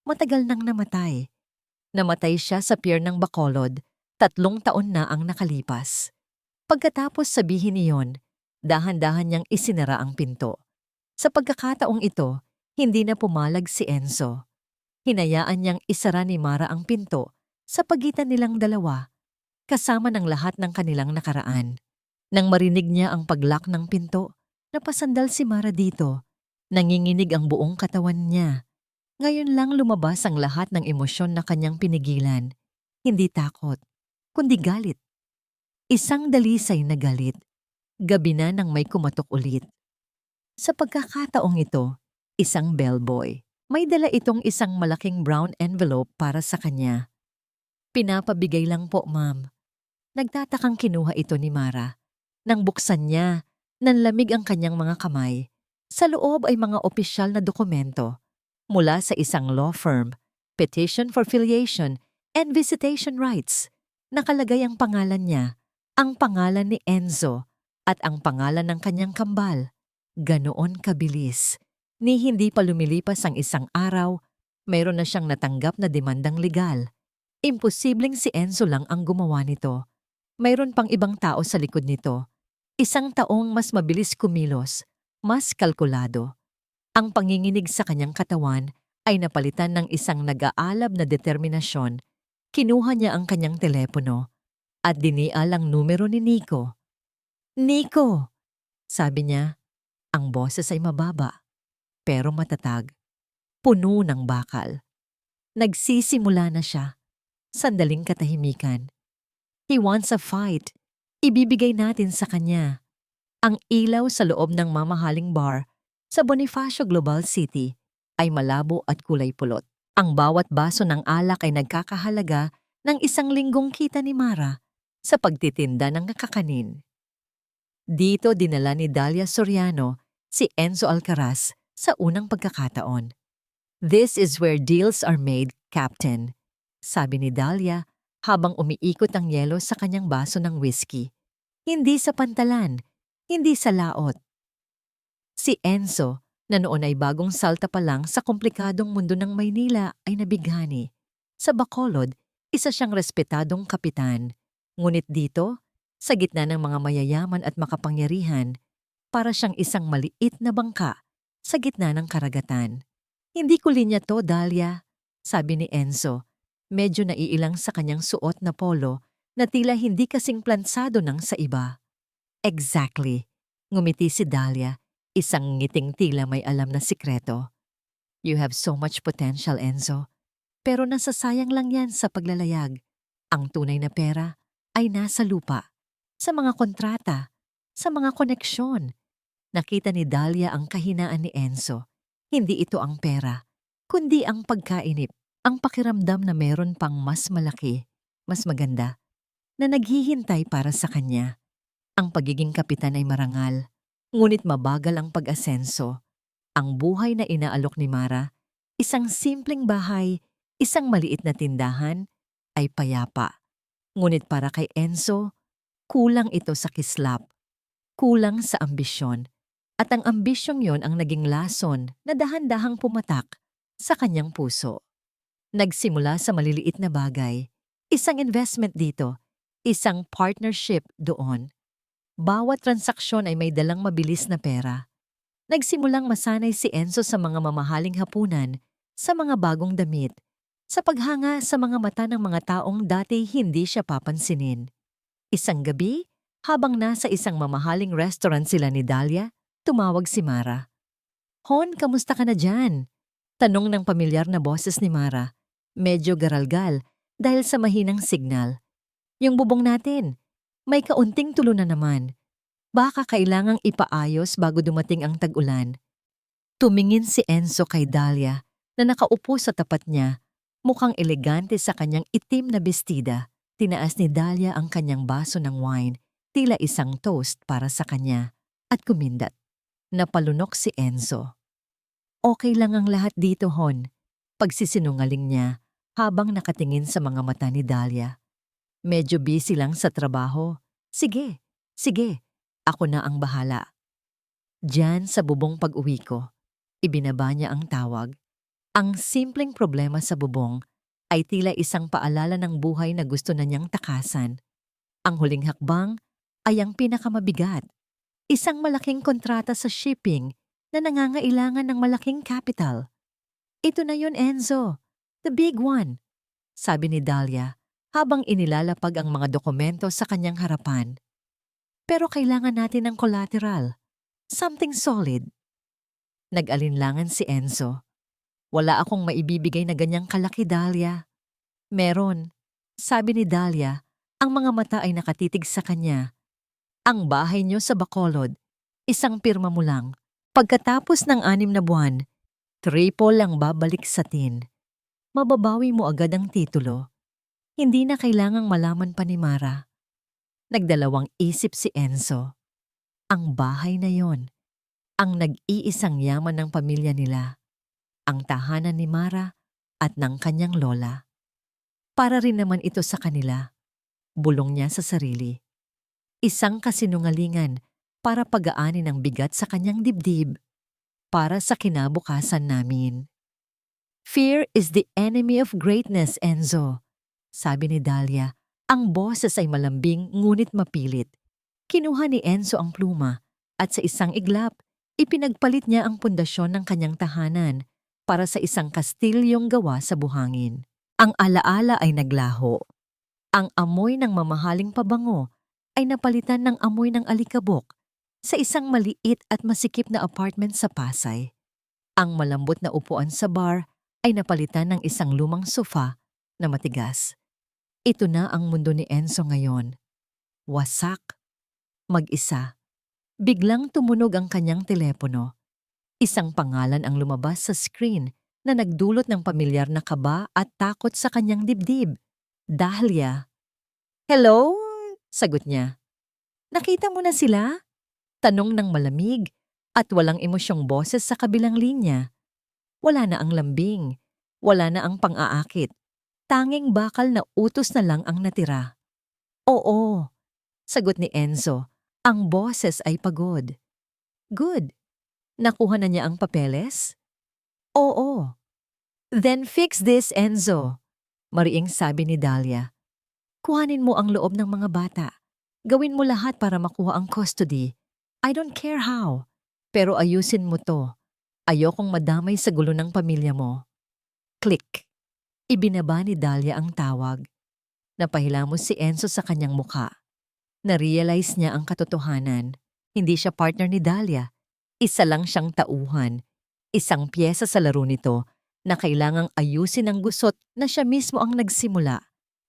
matagal nang namatay. Namatay siya sa pier ng Bacolod, 3 taon na ang nakalipas. Pagkatapos sabihin niyon, dahan-dahan niyang isinara ang pinto. Sa pagkakataong ito, hindi na pumalag si Enzo. Hinayaan niyang isara ni Mara ang pinto sa pagitan nilang dalawa, kasama ng lahat ng kanilang nakaraan. Nang marinig niya ang paglock ng pinto, napasandal si Mara dito. Nanginginig ang buong katawan niya. Ngayon lang lumabas ang lahat ng emosyon na kanyang pinigilan. Hindi takot, kundi galit. Isang dalisay na galit. Gabi na nang may kumatok ulit. Sa pagkakataong ito, isang bellboy. May dala itong isang malaking brown envelope para sa kanya. Pinapabigay lang po, ma'am. Nagtatakang kinuha ito ni Mara. Nang buksan niya, nanlamig ang kanyang mga kamay. Sa loob ay mga opisyal na dokumento mula sa isang law firm, petition for filiation and visitation rights. Nakalagay ang pangalan niya, ang pangalan ni Enzo, at ang pangalan ng kanyang kambal. Ganoon kabilis. Ni hindi pa lumilipas ang isang araw, mayroon na siyang natanggap na demandang legal. Imposibleng si Enzo lang ang gumawa nito. Mayroon pang ibang tao sa likod nito. Isang taong mas mabilis kumilos, mas kalkulado. Ang panginginig sa kanyang katawan ay napalitan ng isang nag-aalab na determinasyon. Kinuha niya ang kanyang telepono at dinial ang numero ni Nico. Nico! Sabi niya, ang boses ay mababa, pero matatag. Puno ng bakal. Nagsisimula na siya. Sandaling katahimikan. He wants a fight. Ibibigay natin sa kanya. Ang ilaw sa loob ng mamahaling bar, Sa Bonifacio Global City ay malabo at kulay pulot. Ang bawat baso ng alak ay nagkakahalaga ng 1 linggong kita ni Mara sa pagtitinda ng kakanin. Dito dinala ni Dalia Soriano si Enzo Alcaraz sa unang pagkakataon. "This is where deals are made, Captain," sabi ni Dalia habang umiikot ang yelo sa kanyang baso ng whiskey. Hindi sa pantalan, hindi sa laot. Si Enzo, na noon ay bagong salta pa lang sa komplikadong mundo ng Maynila, ay nabighani. Sa Bacolod, isa siyang respetadong kapitan. Ngunit dito, sa gitna ng mga mayayaman at makapangyarihan, para siyang isang maliit na bangka sa gitna ng karagatan. "Hindi ko linya to, Dalia," sabi ni Enzo. Medyo naiilang sa kanyang suot na polo na tila hindi kasing plansado ng sa iba. "Exactly," ngumiti si Dalia, isang ngiting tila may alam na sikreto. "You have so much potential, Enzo. Pero nasasayang lang yan sa paglalayag. Ang tunay na pera ay nasa lupa, sa mga kontrata, sa mga koneksyon." Nakita ni Dalia ang kahinaan ni Enzo. Hindi ito ang pera, kundi ang pagkainip, ang pakiramdam na meron pang mas malaki, mas maganda, na naghihintay para sa kanya. Ang pagiging kapitan ay marangal, ngunit mabagal ang pag-asenso. Ang buhay na inaalok ni Mara, isang simpleng bahay, isang maliit na tindahan, ay payapa. Ngunit para kay Enzo, kulang ito sa kislap, kulang sa ambisyon. At ang ambisyong yon ang naging lason na dahan-dahang pumatak sa kanyang puso. Nagsimula sa maliliit na bagay, isang investment dito, isang partnership doon. Bawat transaksyon ay may dalang mabilis na pera. Nagsimulang masanay si Enzo sa mga mamahaling hapunan, sa mga bagong damit, sa paghanga sa mga mata ng mga taong dati hindi siya papansinin. Isang gabi, habang nasa isang mamahaling restaurant sila ni Dalia, tumawag si Mara. "Hon, kamusta ka na dyan?" Tanong ng pamilyar na boses ni Mara. Medyo garalgal dahil sa mahinang signal. "Yung bubong natin, may kaunting tulo na naman. Baka kailangang ipaayos bago dumating ang tag-ulan." Tumingin si Enzo kay Dalia na nakaupo sa tapat niya, mukhang elegante sa kanyang itim na bestida. Tinaas ni Dalia ang kanyang baso ng wine, tila isang toast para sa kanya, at kumindat. Napalunok si Enzo. "Okay lang ang lahat dito, Hon," pagsisinungaling niya habang nakatingin sa mga mata ni Dalia. "Medyo busy lang sa trabaho. Sige, sige, ako na ang bahala." Diyan sa bubong pag-uwi ko, ibinaba niya ang tawag. Ang simpleng problema sa bubong ay tila isang paalala ng buhay na gusto na niyang takasan. Ang huling hakbang ay ang pinakamabigat. Isang malaking kontrata sa shipping na nangangailangan ng malaking capital. "Ito na yun, Enzo. The big one," sabi ni Dalia habang inilalapag ang mga dokumento sa kanyang harapan. "Pero kailangan natin ng collateral. Something solid." Nag-alinlangan si Enzo. "Wala akong maibibigay na ganyang kalaki, Dalia." "Meron," sabi ni Dalia. Ang mga mata ay nakatitig sa kanya. "Ang bahay niyo sa Bacolod, isang pirma mo lang. Pagkatapos ng 6 na buwan, triple ang babalik sa tin. Mababawi mo agad ang titulo. Hindi na kailangang malaman pa ni Mara." Nagdalawang isip si Enzo. Ang bahay na yon, ang nag-iisang yaman ng pamilya nila, ang tahanan ni Mara at ng kanyang lola. Para rin naman ito sa kanila, bulong niya sa sarili. Isang kasinungalingan para pagaanin ang bigat sa kanyang dibdib, para sa kinabukasan namin. "Fear is the enemy of greatness, Enzo," sabi ni Dalia. Ang boses ay malambing ngunit mapilit. Kinuha ni Enzo ang pluma at sa isang iglap, ipinagpalit niya ang pundasyon ng kanyang tahanan para sa isang kastilyong gawa sa buhangin. Ang alaala ay naglaho. Ang amoy ng mamahaling pabango ay napalitan ng amoy ng alikabok sa isang maliit at masikip na apartment sa Pasay. Ang malambot na upuan sa bar ay napalitan ng isang lumang sofa na matigas. Ito na ang mundo ni Enzo ngayon. Wasak, mag-isa. Biglang tumunog ang kanyang telepono. Isang pangalan ang lumabas sa screen na nagdulot ng pamilyar na kaba at takot sa kanyang dibdib. Dahlia. Hello? Sagot niya. Nakita mo na sila? Tanong ng malamig at walang emosyong boses sa kabilang linya. Wala na ang lambing. Wala na ang pang-aakit. Tanging bakal na utos na lang ang natira. Oo, sagot ni Enzo. Ang boses ay pagod. Good. Nakuha na niya ang papeles? Oo. Then fix this, Enzo. Mariing sabi ni Dahlia. Kuhanin mo ang loob ng mga bata. Gawin mo lahat para makuha ang custody. I don't care how. Pero ayusin mo to. Ayokong madamay sa gulo ng pamilya mo. Click. Ibinaba ni Dahlia ang tawag. Napahilamos si Enzo sa kanyang muka. Na-realize niya ang katotohanan. Hindi siya partner ni Dahlia. Isa lang siyang tauhan. Isang pyesa sa laro nito na kailangang ayusin ang gusot na siya mismo ang nagsimula.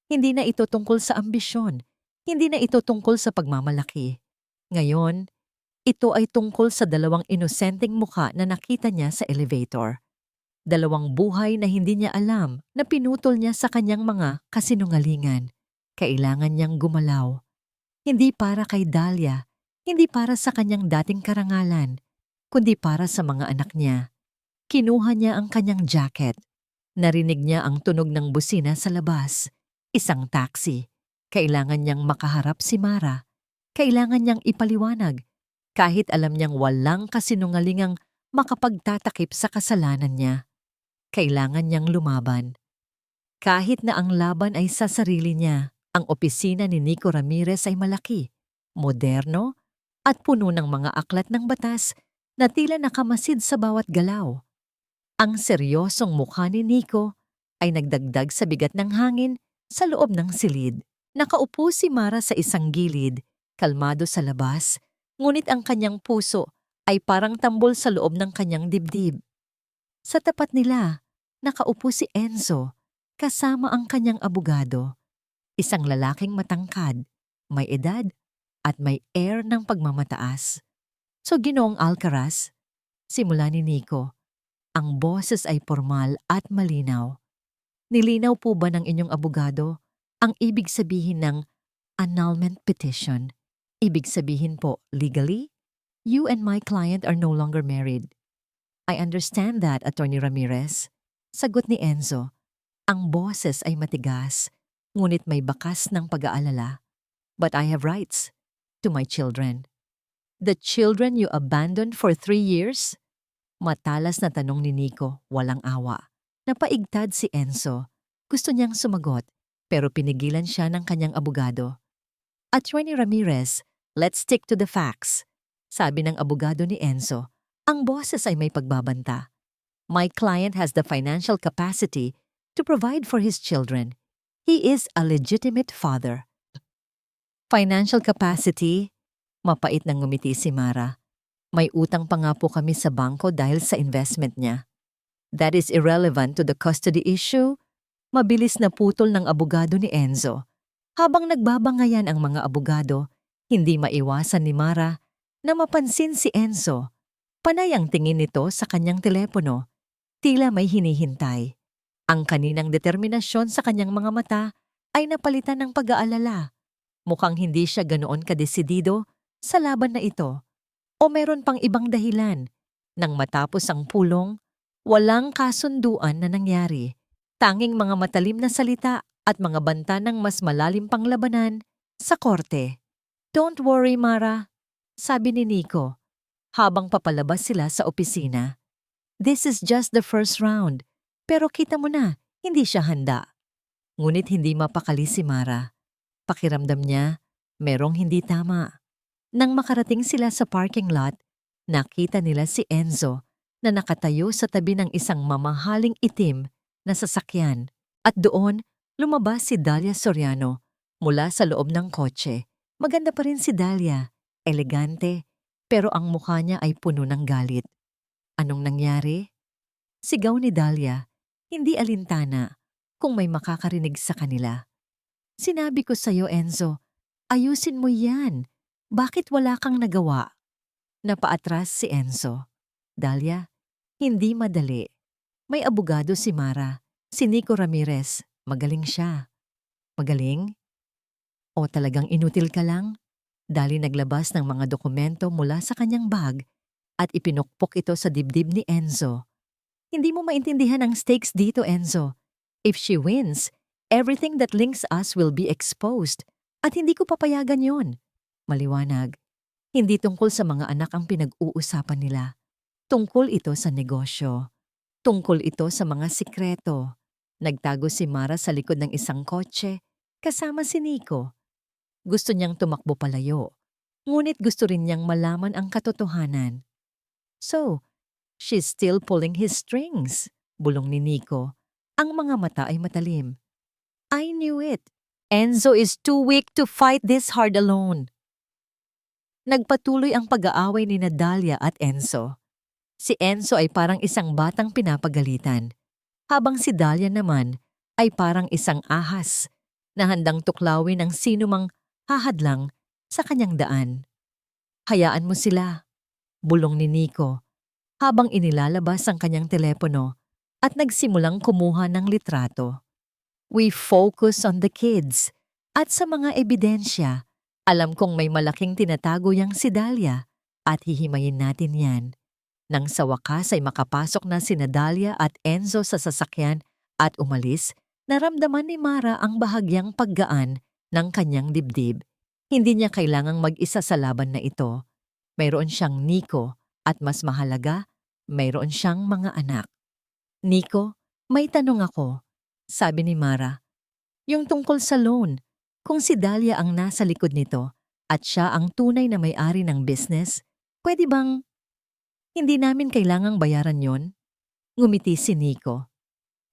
Hindi na ito tungkol sa ambisyon. Hindi na ito tungkol sa pagmamalaki. Ngayon, ito ay tungkol sa dalawang inosenteng mukha na nakita niya sa elevator. Dalawang buhay na hindi niya alam na pinutol niya sa kanyang mga kasinungalingan. Kailangan niyang gumalaw. Hindi para kay Dahlia, hindi para sa kanyang dating karangalan, kundi para sa mga anak niya. Kinuha niya ang kanyang jacket. Narinig niya ang tunog ng busina sa labas. Isang taxi. Kailangan niyang makaharap si Mara. Kailangan niyang ipaliwanag. Kahit alam niyang walang kasinungalingang makapagtatakip sa kasalanan niya. Kailangan niyang lumaban. Kahit na ang laban ay sa sarili niya, ang opisina ni Nico Ramirez ay malaki, moderno, at puno ng mga aklat ng batas na tila nakamasid sa bawat galaw. Ang seryosong mukha ni Nico ay nagdagdag sa bigat ng hangin sa loob ng silid. Nakaupo si Mara sa isang gilid, kalmado sa labas, ngunit ang kanyang puso ay parang tambol sa loob ng kanyang dibdib. Sa tapat nila, nakaupo si Enzo, kasama ang kanyang abogado. Isang lalaking matangkad, may edad, at may air ng pagmamataas. So Ginoong Alcaraz, simula ni Nico, ang boses ay formal at malinaw. Nilinaw po ba ng inyong abogado ang ibig sabihin ng annulment petition? Ibig sabihin po, legally, you and my client are no longer married. I understand that, Attorney Ramirez. Sagot ni Enzo. Ang boses ay matigas, ngunit may bakas ng pag-aalala. But I have rights to my children. The children you abandoned for 3 years? Matalas na tanong ni Nico, walang awa. Napaigtad si Enzo. Gusto niyang sumagot, pero pinigilan siya ng kanyang abogado. Attorney Ramirez, let's stick to the facts. Sabi ng abogado ni Enzo, ang boses ay may pagbabanta. My client has the financial capacity to provide for his children. He is a legitimate father. Financial capacity? Mapait nang ngumiti si Mara. May utang pa nga po kami sa bangko dahil sa investment niya. That is irrelevant to the custody issue. Mabilis na putol ng abogado ni Enzo. Habang nagbabangayan ang mga abogado, hindi maiwasan ni Mara na mapansin si Enzo. Panay ang tingin nito sa kanyang telepono. Tila may hinihintay. Ang kaninang determinasyon sa kanyang mga mata ay napalitan ng pag-aalala. Mukhang hindi siya ganoon kadesidido sa laban na ito. O meron pang ibang dahilan. Nang matapos ang pulong, walang kasunduan na nangyari. Tanging mga matalim na salita at mga banta ng mas malalim pang labanan sa korte. Don't worry, Mara, sabi ni Nico, habang papalabas sila sa opisina. This is just the first round, pero kita mo na, hindi siya handa. Ngunit hindi mapakali si Mara. Pakiramdam niya, merong hindi tama. Nang makarating sila sa parking lot, nakita nila si Enzo na nakatayo sa tabi ng isang mamahaling itim na sasakyan. At doon, lumabas si Dahlia Soriano mula sa loob ng kotse. Maganda pa rin si Dahlia, elegante, pero ang mukha niya ay puno ng galit. Anong nangyari? Sigaw ni Dahlia, hindi alintana kung may makakarinig sa kanila. Sinabi ko sa'yo, Enzo, ayusin mo yan. Bakit wala kang nagawa? Napaatras si Enzo. Dahlia, hindi madali. May abogado si Mara, si Nico Ramirez. Magaling siya. Magaling? O talagang inutil ka lang? Dali naglabas ng mga dokumento mula sa kanyang bag at ipinukpok ito sa dibdib ni Enzo. Hindi mo maintindihan ang stakes dito, Enzo. If she wins, everything that links us will be exposed at hindi ko papayagan yon. Maliwanag, hindi tungkol sa mga anak ang pinag-uusapan nila. Tungkol ito sa negosyo. Tungkol ito sa mga sikreto. Nagtago si Mara sa likod ng isang kotse kasama si Nico. Gusto niyang tumakbo palayo, ngunit gusto rin niyang malaman ang katotohanan. So, she's still pulling his strings, bulong ni Nico. Ang mga mata ay matalim. I knew it. Enzo is too weak to fight this hard alone. Nagpatuloy ang pag-aaway ni Dahlia at Enzo. Si Enzo ay parang isang batang pinapagalitan, habang si Dahlia naman ay parang isang ahas na handang tuklawin ang sinumang hahadlang sa kanyang daan. Hayaan mo sila, bulong ni Nico, habang inilalabas ang kanyang telepono at nagsimulang kumuha ng litrato. We focus on the kids at sa mga ebidensya. Alam kong may malaking tinatago yang si Dahlia at hihimayin natin yan. Nang sa wakas ay makapasok na sina Dahlia at Enzo sa sasakyan at umalis, naramdaman ni Mara ang bahagyang paggaan ng kanyang dibdib. Hindi niya kailangang mag-isa sa laban na ito. Mayroon siyang Nico at mas mahalaga, mayroon siyang mga anak. Nico, may tanong ako, sabi ni Mara. Yung tungkol sa loan, kung si Dahlia ang nasa likod nito at siya ang tunay na may-ari ng business, pwede bang hindi namin kailangang bayaran yon? Ngumiti si Nico.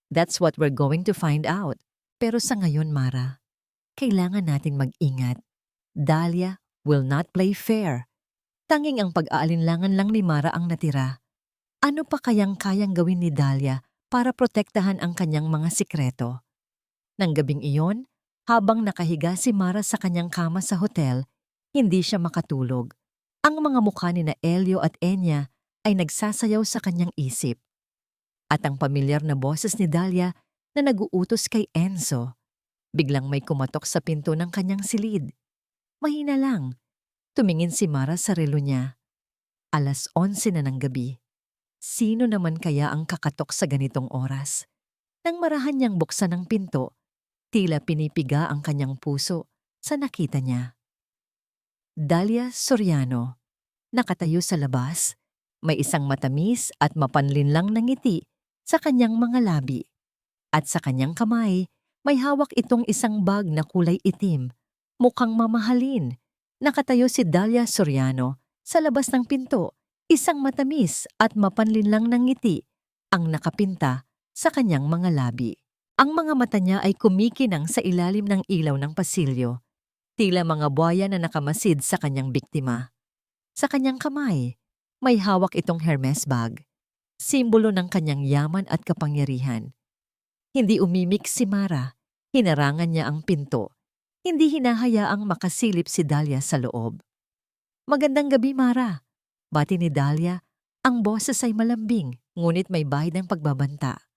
That's what we're going to find out. Pero sa ngayon, Mara, kailangan nating mag-ingat. Dahlia will not play fair. Tanging ang pag-aalinlangan lang ni Mara ang natira. Ano pa kayang kayang gawin ni Dahlia para protektahan ang kanyang mga sikreto? Nang gabing iyon, habang nakahiga si Mara sa kanyang kama sa hotel, hindi siya makatulog. Ang mga mukha ni na Elio at Enya ay nagsasayaw sa kanyang isip. At ang pamilyar na boses ni Dahlia na nag-uutos kay Enzo. Biglang may kumatok sa pinto ng kanyang silid. Mahina lang. Tumingin si Mara sa relo niya. 11:00 na ng gabi. Sino naman kaya ang kakatok sa ganitong oras? Nang marahan niyang buksan ang pinto, tila pinipiga ang kanyang puso sa nakita niya. Dahlia Soriano, nakatayo sa labas, may isang matamis at mapanlinlang na ngiti sa kanyang mga labi. At sa kanyang kamay, may hawak itong isang bag na kulay itim, mukhang mamahalin. Nakatayo si Dahlia Soriano sa labas ng pinto, isang matamis at mapanlinlang na ngiti ang nakapinta sa kanyang mga labi. Ang mga mata niya ay kumikinang sa ilalim ng ilaw ng pasilyo, tila mga buhaya na nakamasid sa kanyang biktima. Sa kanyang kamay, may hawak itong Hermes bag, simbolo ng kanyang yaman at kapangyarihan. Hindi umimik si Mara, hinarangan niya ang pinto. Hindi hinahayaang makasilip si Dahlia sa loob. Magandang gabi, Mara. Bati ni Dahlia, ang boses ay malambing, ngunit may bahid ng pagbabanta.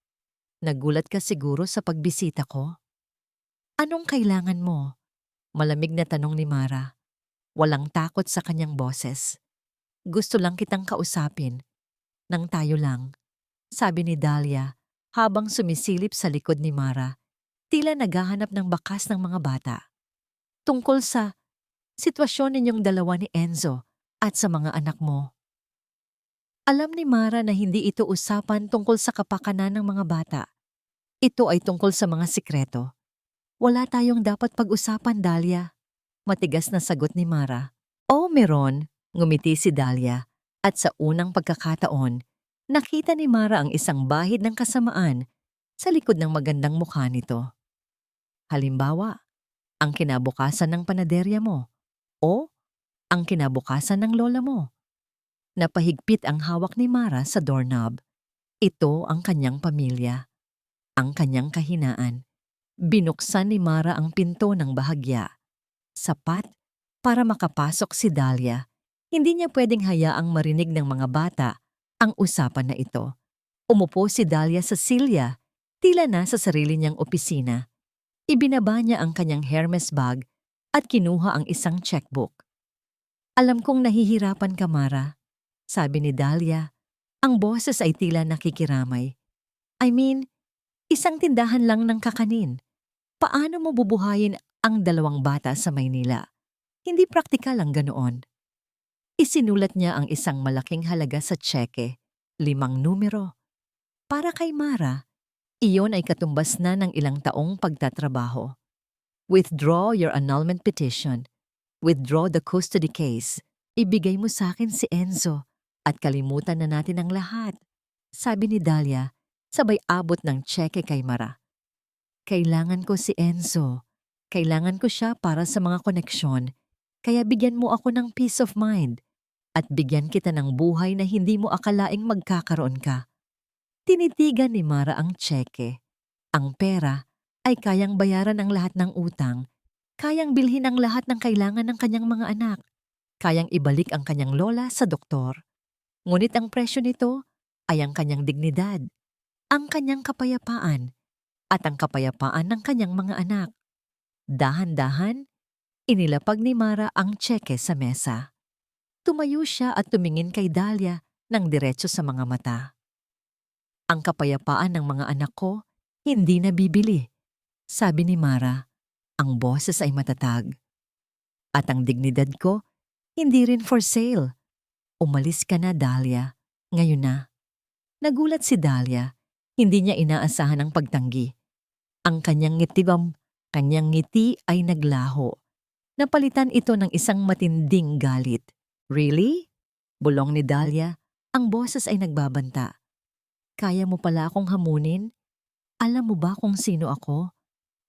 Nagulat ka siguro sa pagbisita ko? Anong kailangan mo? Malamig na tanong ni Mara. Walang takot sa kanyang boses. Gusto lang kitang kausapin. Nang tayo lang, sabi ni Dahlia habang sumisilip sa likod ni Mara, tila naghahanap ng bakas ng mga bata. Tungkol sa sitwasyon ninyong dalawa ni Enzo at sa mga anak mo. Alam ni Mara na hindi ito usapan tungkol sa kapakanan ng mga bata. Ito ay tungkol sa mga sikreto. Wala tayong dapat pag-usapan, Dahlia. Matigas na sagot ni Mara. Oh, meron, ngumiti si Dahlia. At sa unang pagkakataon, nakita ni Mara ang isang bahid ng kasamaan sa likod ng magandang mukha nito. Halimbawa, ang kinabukasan ng panaderya mo o ang kinabukasan ng lola mo. Napahigpit ang hawak ni Mara sa doorknob. Ito ang kanyang pamilya, ang kanyang kahinaan. Binuksan ni Mara ang pinto ng bahagya. Sapat para makapasok si Dahlia. Hindi niya pwedeng hayaang marinig ng mga bata ang usapan na ito. Umupo si Dahlia sa silya, tila na sa sarili niyang opisina. Ibinaba niya ang kanyang Hermes bag at kinuha ang isang checkbook. Alam kong nahihirapan ka, Mara, sabi ni Dahlia. Ang boses ay tila nakikiramay. I mean, isang tindahan lang ng kakanin. Paano mo bubuhayin ang 2 bata sa Maynila? Hindi praktikal ang ganoon. Isinulat niya ang isang malaking halaga sa tseke, 5 numero. Para kay Mara, iyon ay katumbas na ng ilang taong pagtatrabaho. Withdraw your annulment petition. Withdraw the custody case. Ibigay mo sa akin si Enzo at kalimutan na natin ang lahat, sabi ni Dahlia, sabay abot ng tseke kay Mara. Kailangan ko si Enzo. Kailangan ko siya para sa mga koneksyon, kaya bigyan mo ako ng peace of mind at bigyan kita ng buhay na hindi mo akalaing magkakaroon ka. Tinitigan ni Mara ang tseke. Ang pera ay kayang bayaran ang lahat ng utang, kayang bilhin ang lahat ng kailangan ng kanyang mga anak, kayang ibalik ang kanyang lola sa doktor. Ngunit ang presyo nito ay ang kanyang dignidad, ang kanyang kapayapaan, at ang kapayapaan ng kanyang mga anak. Dahan-dahan, inilapag ni Mara ang tseke sa mesa. Tumayo siya at tumingin kay Dahlia ng diretso sa mga mata. Ang kapayapaan ng mga anak ko hindi nabibili, sabi ni Mara. Ang boses ay matatag. At ang dignidad ko hindi rin for sale. Umalis ka na, Dahlia. Ngayon na. Nagulat si Dahlia. Hindi niya inaasahan ang pagtanggi. Ang kanyang ngiti ay naglaho. Napalitan ito ng isang matinding galit. Really? Bulong ni Dahlia. Ang boses ay nagbabanta. Kaya mo pala akong hamunin? Alam mo ba kung sino ako?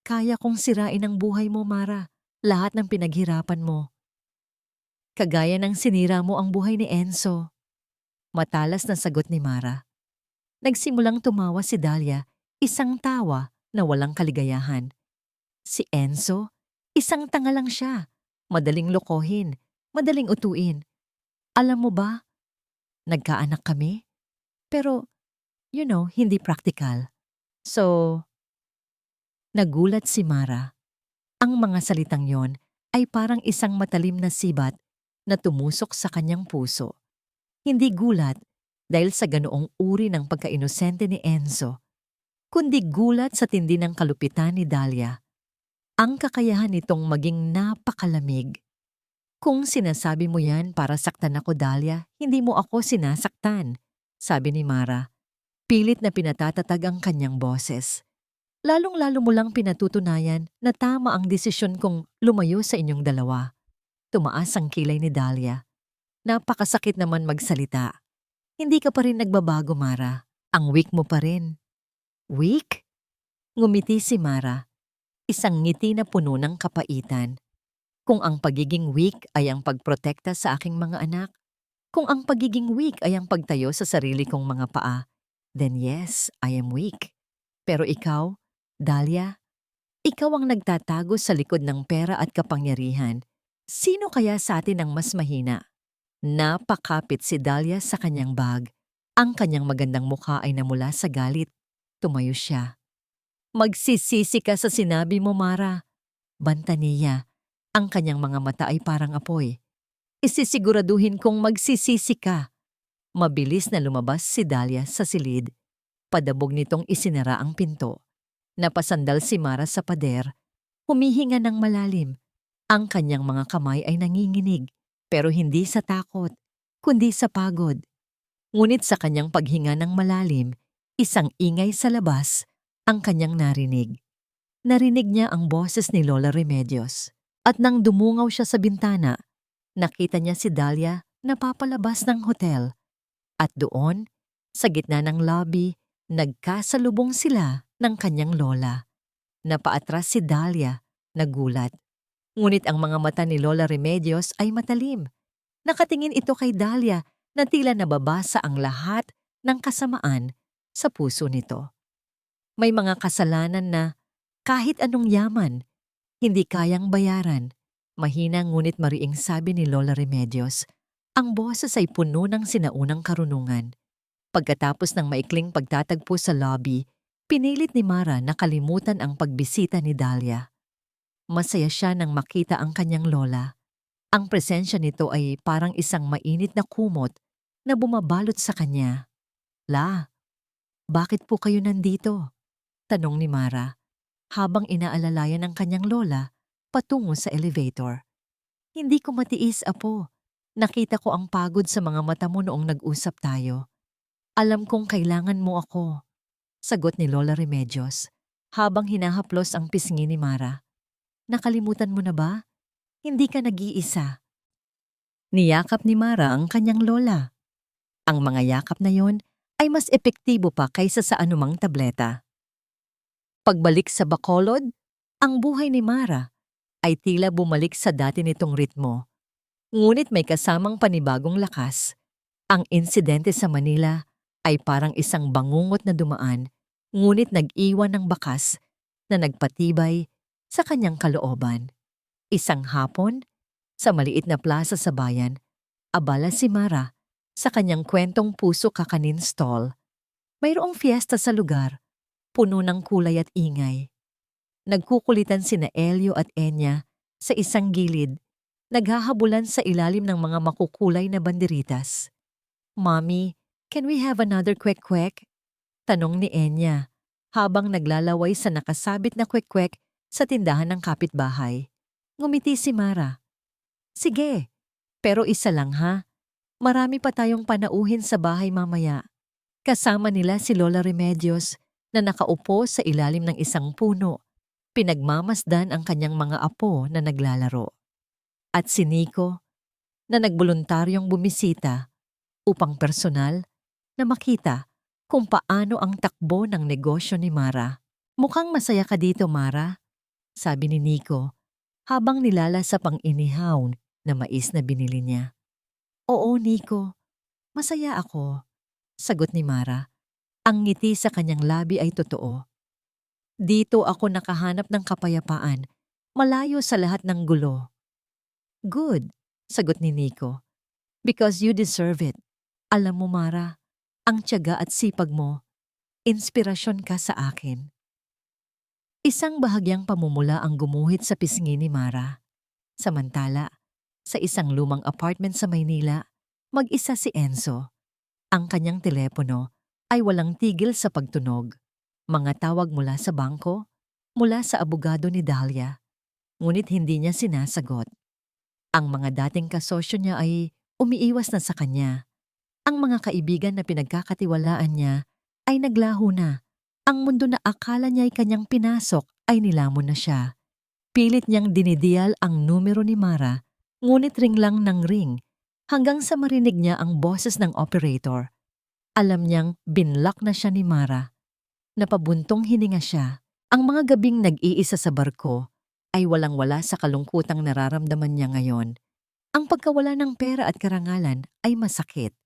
Kaya kong sirain ang buhay mo, Mara. Lahat ng pinaghirapan mo. Kagaya ng sinira mo ang buhay ni Enzo. Matalas na sagot ni Mara. Nagsimulang tumawa si Dahlia, isang tawa na walang kaligayahan. Si Enzo, isang tanga lang siya. Madaling lokohin, madaling utuin. Alam mo ba, nagkaanak kami? Pero, hindi praktikal. So, nagulat si Mara. Ang mga salitang yon ay parang isang matalim na sibat na tumusok sa kanyang puso. Hindi gulat dahil sa ganoong uri ng pagkainosente ni Enzo, kundi gulat sa tindi ng kalupitan ni Dahlia. Ang kakayahan nitong maging napakalamig. Kung sinasabi mo yan para saktan ako, Dahlia, hindi mo ako sinasaktan, sabi ni Mara. Pilit na pinatatatag ang kanyang boses. Lalong-lalo mo lang pinatutunayan na tama ang desisyon kong lumayo sa inyong dalawa. Tumaas ang kilay ni Dahlia. Napakasakit naman magsalita. Hindi ka pa rin nagbabago, Mara. Ang weak mo pa rin. Weak? Ngumiti si Mara. Isang ngiti na puno ng kapaitan. Kung ang pagiging weak ay ang pagprotekta sa aking mga anak, kung ang pagiging weak ay ang pagtayo sa sarili kong mga paa, then yes, I am weak. Pero ikaw, Dahlia, ikaw ang nagtatago sa likod ng pera at kapangyarihan. Sino kaya sa atin ang mas mahina? Napakapit si Dahlia sa kanyang bag. Ang kanyang magandang mukha ay namula sa galit. Tumayo siya. Magsisisi ka sa sinabi mo, Mara. Banta niya. Ang kanyang mga mata ay parang apoy. Isisiguraduhin kong magsisisi ka. Mabilis na lumabas si Dahlia sa silid. Padabog nitong isinara ang pinto. Napasandal si Mara sa pader. Humihinga ng malalim. Ang kanyang mga kamay ay nanginginig, pero hindi sa takot, kundi sa pagod. Ngunit sa kanyang paghinga ng malalim, isang ingay sa labas ang kanyang narinig. Narinig niya ang boses ni Lola Remedios. At nang dumungaw siya sa bintana, nakita niya si Dahlia na papalabas ng hotel. At doon, sa gitna ng lobby, nagkasalubong sila ng kanyang lola. Napaatras si Dahlia, nagulat. Ngunit ang mga mata ni Lola Remedios ay matalim. Nakatingin ito kay Dahlia na tila nababasa ang lahat ng kasamaan sa puso nito. May mga kasalanan na kahit anong yaman, hindi kayang bayaran. Mahina ngunit mariing sabi ni Lola Remedios. Ang boses ay puno ng sinaunang karunungan. Pagkatapos ng maikling pagtatagpo sa lobby, pinilit ni Mara na kalimutan ang pagbisita ni Dahlia. Masaya siya nang makita ang kanyang lola. Ang presensya nito ay parang isang mainit na kumot na bumabalot sa kanya. La, bakit po kayo nandito? Tanong ni Mara habang inaalalayan ang kanyang lola patungo sa elevator. Hindi ko matiis, apo. Nakita ko ang pagod sa mga mata mo noong nag-usap tayo. Alam kong kailangan mo ako, sagot ni Lola Remedios habang hinahaplos ang pisngi ni Mara. Nakalimutan mo na ba? Hindi ka nag-iisa. Niyakap ni Mara ang kanyang lola. Ang mga yakap na yon ay mas epektibo pa kaysa sa anumang tableta. Pagbalik sa Bacolod, ang buhay ni Mara ay tila bumalik sa dati nitong ritmo. Ngunit may kasamang panibagong lakas. Ang insidente sa Manila ay parang isang bangungot na dumaan, ngunit nag-iwan ng bakas na nagpatibay sa kanyang kalooban. Isang hapon, sa maliit na plaza sa bayan, abala si Mara sa kanyang kwentong puso kakanin stall. Mayroong fiesta sa lugar, puno ng kulay at ingay. Nagkukulitan sina Elio at Enya sa isang gilid, naghahabulan sa ilalim ng mga makukulay na banderitas. Mommy, can we have another kwek-kwek? Tanong ni Enya habang naglalaway sa nakasabit na kwek-kwek sa tindahan ng kapitbahay. Ngumiti si Mara. Sige, pero isa lang ha. Marami pa tayong panauhin sa bahay mamaya. Kasama nila si Lola Remedios na nakaupo sa ilalim ng isang puno. Pinagmamasdan ang kanyang mga apo na naglalaro. At si Nico na nagboluntaryong bumisita upang personal na makita kung paano ang takbo ng negosyo ni Mara. Mukhang masaya ka dito, Mara, sabi ni Nico habang nilalasap ang inihaw na mais na binili niya. Oo, Nico, masaya ako, sagot ni Mara. Ang ngiti sa kanyang labi ay totoo. Dito ako nakahanap ng kapayapaan, malayo sa lahat ng gulo. Good, sagot ni Nico. Because you deserve it. Alam mo, Mara, ang tiyaga at sipag mo, inspirasyon ka sa akin. Isang bahagyang pamumula ang gumuhit sa pisngi ni Mara. Samantala, sa isang lumang apartment sa Maynila, mag-isa si Enzo. Ang kanyang telepono ay walang tigil sa pagtunog. Mga tawag mula sa bangko, mula sa abogado ni Dahlia. Ngunit hindi niya sinasagot. Ang mga dating kasosyo niya ay umiiwas na sa kanya. Ang mga kaibigan na pinagkakatiwalaan niya ay naglaho na. Ang mundo na akala niya ay kanyang pinasok ay nilamon na siya. Pilit niyang dinidial ang numero ni Mara, ngunit ring lang ng ring, hanggang sa marinig niya ang boses ng operator. Alam niyang binlock na siya ni Mara. Napabuntong hininga siya. Ang mga gabing nag-iisa sa barko ay walang-wala sa kalungkutang nararamdaman niya ngayon. Ang pagkawala ng pera at karangalan ay masakit.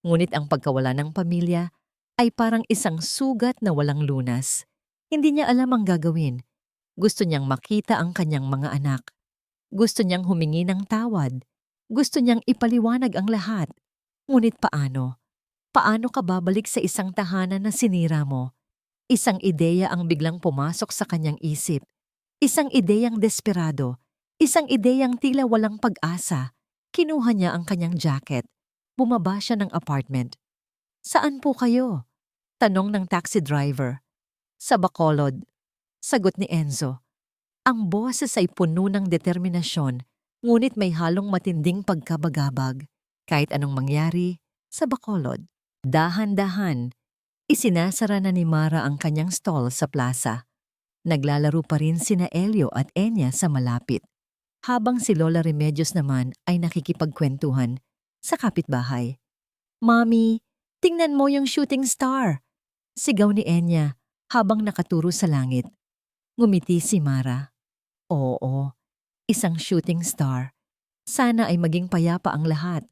Ngunit ang pagkawala ng pamilya ay parang isang sugat na walang lunas. Hindi niya alam ang gagawin. Gusto niyang makita ang kanyang mga anak. Gusto niyang humingi ng tawad. Gusto niyang ipaliwanag ang lahat. Ngunit paano? Paano ka babalik sa isang tahanan na sinira mo? Isang ideya ang biglang pumasok sa kanyang isip. Isang ideyang desperado. Isang ideyang tila walang pag-asa. Kinuha niya ang kanyang jacket. Bumaba siya ng apartment. Saan po kayo? Tanong ng taxi driver. Sa Bacolod, sagot ni Enzo. Ang boses ay puno ng determinasyon, ngunit may halong matinding pagkabagabag. Kahit anong mangyari, sa Bacolod. Dahan-dahan, isinasara na ni Mara ang kanyang stall sa plaza. Naglalaro pa rin sina Elio at Enya sa malapit, habang si Lola Remedios naman ay nakikipagkwentuhan sa kapitbahay. Mami, tingnan mo yung shooting star! Sigaw ni Enya habang nakaturo sa langit. Ngumiti si Mara. Oo, isang shooting star. Sana ay maging payapa ang lahat.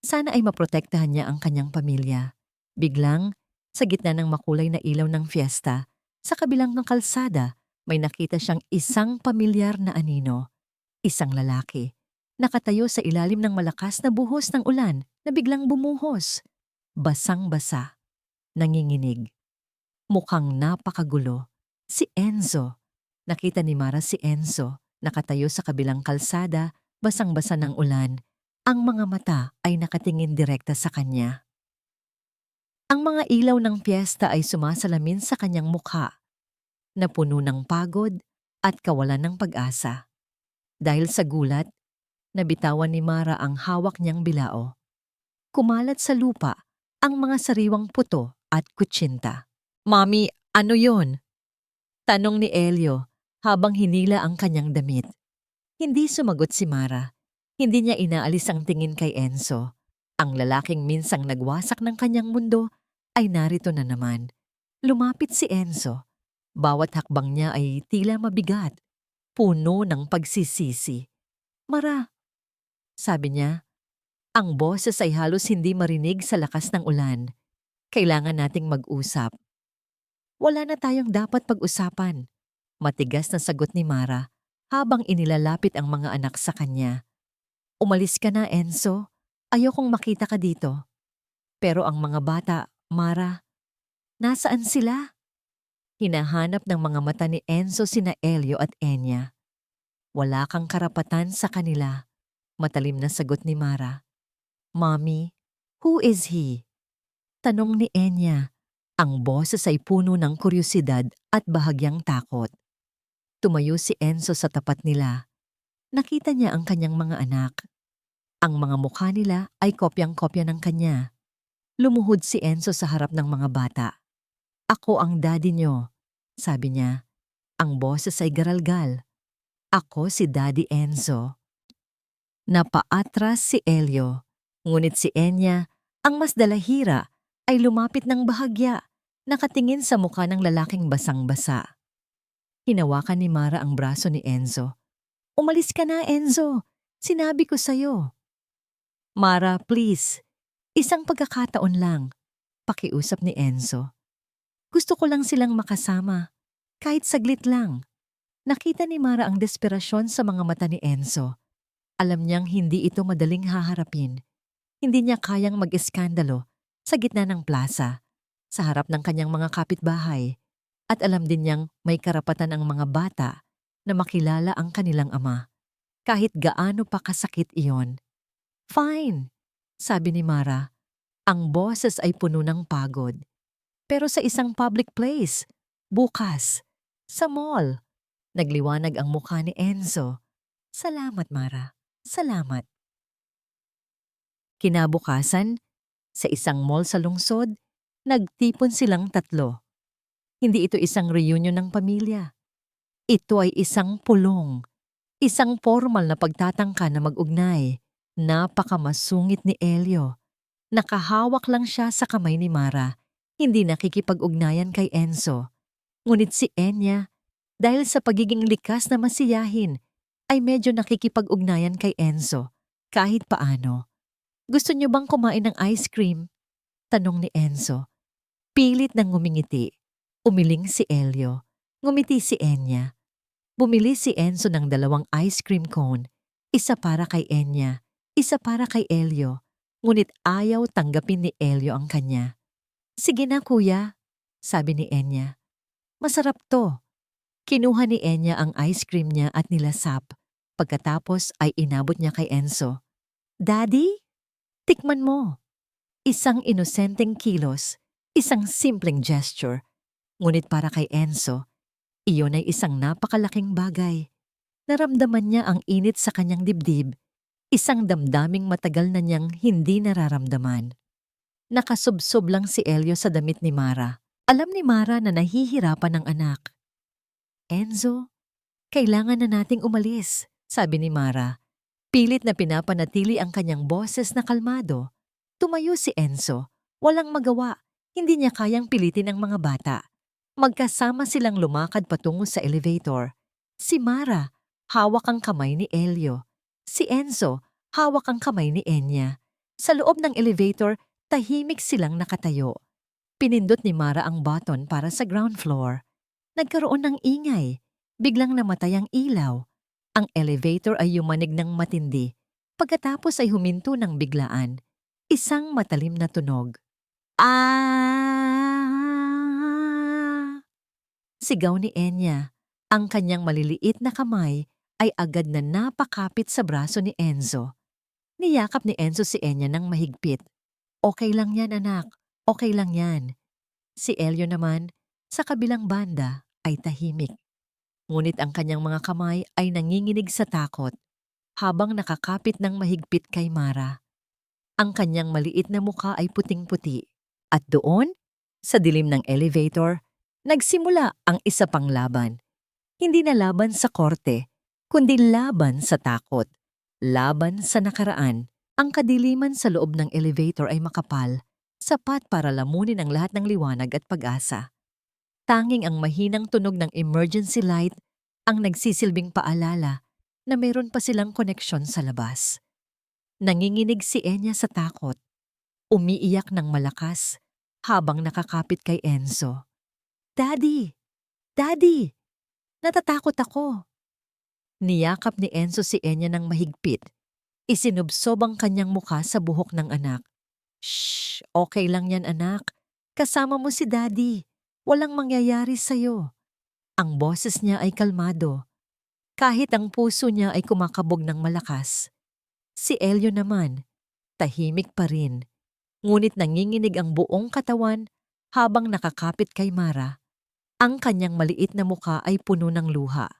Sana ay maprotektahan niya ang kanyang pamilya. Biglang, sa gitna ng makulay na ilaw ng fiesta, sa kabilang ng kalsada, may nakita siyang isang pamilyar na anino. Isang lalaki, nakatayo sa ilalim ng malakas na buhos ng ulan na biglang bumuhos. Basang-basa. nanginginig. Mukhang napakagulo. Si Enzo. Nakita ni Mara si Enzo, nakatayo sa kabilang kalsada, basang-basa ng ulan. Ang mga mata ay nakatingin direkta sa kanya. Ang mga ilaw ng piyesta ay sumasalamin sa kanyang mukha, na puno ng pagod at kawalan ng pag-asa. Dahil sa gulat, nabitawan ni Mara ang hawak niyang bilao. Kumalat sa lupa ang mga sariwang puto at kutsinta. "Mami, ano yon?" Tanong ni Elio habang hinila ang kanyang damit. Hindi sumagot si Mara. Hindi niya inaalis ang tingin kay Enzo. Ang lalaking minsang nagwasak ng kanyang mundo ay narito na naman. Lumapit si Enzo. Bawat hakbang niya ay tila mabigat, puno ng pagsisisi. "Mara," sabi niya, ang boses ay halos hindi marinig sa lakas ng ulan. "Kailangan nating mag-usap." "Wala na tayong dapat pag-usapan," matigas na sagot ni Mara habang inilalapit ang mga anak sa kanya. "Umalis ka na, Enzo. Ayokong makita ka dito." Pero ang mga bata, Mara, nasaan sila? Hinahanap ng mga mata ni Enzo sina Elio at Enya. "Wala kang karapatan sa kanila," matalim na sagot ni Mara. "Mommy, who is he?" Tanong ni Enya. Ang boses ay puno ng kuryosidad at bahagyang takot. Tumayo si Enzo sa tapat nila. Nakita niya ang kanyang mga anak. Ang mga mukha nila ay kopyang-kopya ng kanya. Lumuhod si Enzo sa harap ng mga bata. "Ako ang daddy niyo," sabi niya. Ang boses ay garalgal. "Ako si Daddy Enzo." Napaatras si Elio. Ngunit si Enya, ang mas dalahira, ay lumapit ng bahagya, nakatingin sa mukha ng lalaking basang-basa. Hinawakan ni Mara ang braso ni Enzo. "Umalis ka na, Enzo. Sinabi ko sa'yo." "Mara, please. Isang pagkakataon lang," pakiusap ni Enzo. "Gusto ko lang silang makasama. Kahit saglit lang." Nakita ni Mara ang desperasyon sa mga mata ni Enzo. Alam niyang hindi ito madaling haharapin. Hindi niya kayang mag-eskandalo sa gitna ng plaza, sa harap ng kanyang mga kapitbahay. At alam din niyang may karapatan ang mga bata na makilala ang kanilang ama, kahit gaano pa kasakit iyon. "Fine," sabi ni Mara. Ang boses ay puno ng pagod. "Pero sa isang public place, bukas, sa mall." Nagliwanag ang mukha ni Enzo. "Salamat, Mara. Salamat." Kinabukasan, sa isang mall sa lungsod, nagtipon silang tatlo. Hindi ito isang reunion ng pamilya. Ito ay isang pulong. Isang formal na pagtatangka na mag-ugnay. Napakamasungit ni Elio. Nakahawak lang siya sa kamay ni Mara. Hindi nakikipag-ugnayan kay Enzo. Ngunit si Enya, dahil sa pagiging likas na masiyahin, ay medyo nakikipag-ugnayan kay Enzo, kahit paano. "Gusto niyo bang kumain ng ice cream?" tanong ni Enzo. Pilit nang ngumingiti. Umiling si Elio. Ngumiti si Enya. Bumili si Enzo ng 2 ice cream cone. Isa para kay Enya, isa para kay Elio. Ngunit ayaw tanggapin ni Elio ang kanya. "Sige na, kuya," sabi ni Enya. "Masarap to." Kinuha ni Enya ang ice cream niya at nilasap. Pagkatapos ay inabot niya kay Enzo. "Daddy, tikman mo." Isang inosenteng kilos, isang simpleng gesture. Ngunit para kay Enzo, iyon ay isang napakalaking bagay. Naramdaman niya ang init sa kanyang dibdib, isang damdaming matagal na niyang hindi nararamdaman. Nakasubsob lang si Elio sa damit ni Mara. Alam ni Mara na nahihirapan ang anak. "Enzo, kailangan na nating umalis," sabi ni Mara. Pilit na pinapanatili ang kanyang boses na kalmado. Tumayo si Enzo. Walang magawa. Hindi niya kayang pilitin ang mga bata. Magkasama silang lumakad patungo sa elevator. Si Mara, hawak ang kamay ni Elio. Si Enzo, hawak ang kamay ni Enya. Sa loob ng elevator, tahimik silang nakatayo. Pinindot ni Mara ang button para sa ground floor. Nagkaroon ng ingay. Biglang namatay ang ilaw. Ang elevator ay yumanig ng matindi. Pagkatapos ay huminto ng biglaan. Isang matalim na tunog. "Ah!" Sigaw ni Enya. Ang kanyang maliliit na kamay ay agad na napakapit sa braso ni Enzo. Niyakap ni Enzo si Enya ng mahigpit. Okay lang yan, anak. Okay lang yan. Si Elio naman, sa kabilang banda, ay tahimik. Ngunit ang kanyang mga kamay ay nanginginig sa takot habang nakakapit ng mahigpit kay Mara. Ang kanyang maliit na mukha ay puting-puti. At doon, sa dilim ng elevator, nagsimula ang isa pang laban. Hindi na laban sa korte, kundi laban sa takot. Laban sa nakaraan. Ang kadiliman sa loob ng elevator ay makapal, sapat para lamunin ang lahat ng liwanag at pag-asa. Tanging ang mahinang tunog ng emergency light ang nagsisilbing paalala na mayroon pa silang koneksyon sa labas. Nanginginig si Enya sa takot. Umiiyak ng malakas habang nakakapit kay Enzo. Daddy! Daddy! Natatakot ako! Niyakap ni Enzo si Enya ng mahigpit. Isinubsob ang kanyang mukha sa buhok ng anak. Shh! Okay lang yan, anak. Kasama mo si Daddy. Walang mangyayari sa'yo. Ang boses niya ay kalmado. Kahit ang puso niya ay kumakabog ng malakas. Si Elio naman, tahimik pa rin. Ngunit nanginginig ang buong katawan habang nakakapit kay Mara. Ang kanyang maliit na mukha ay puno ng luha.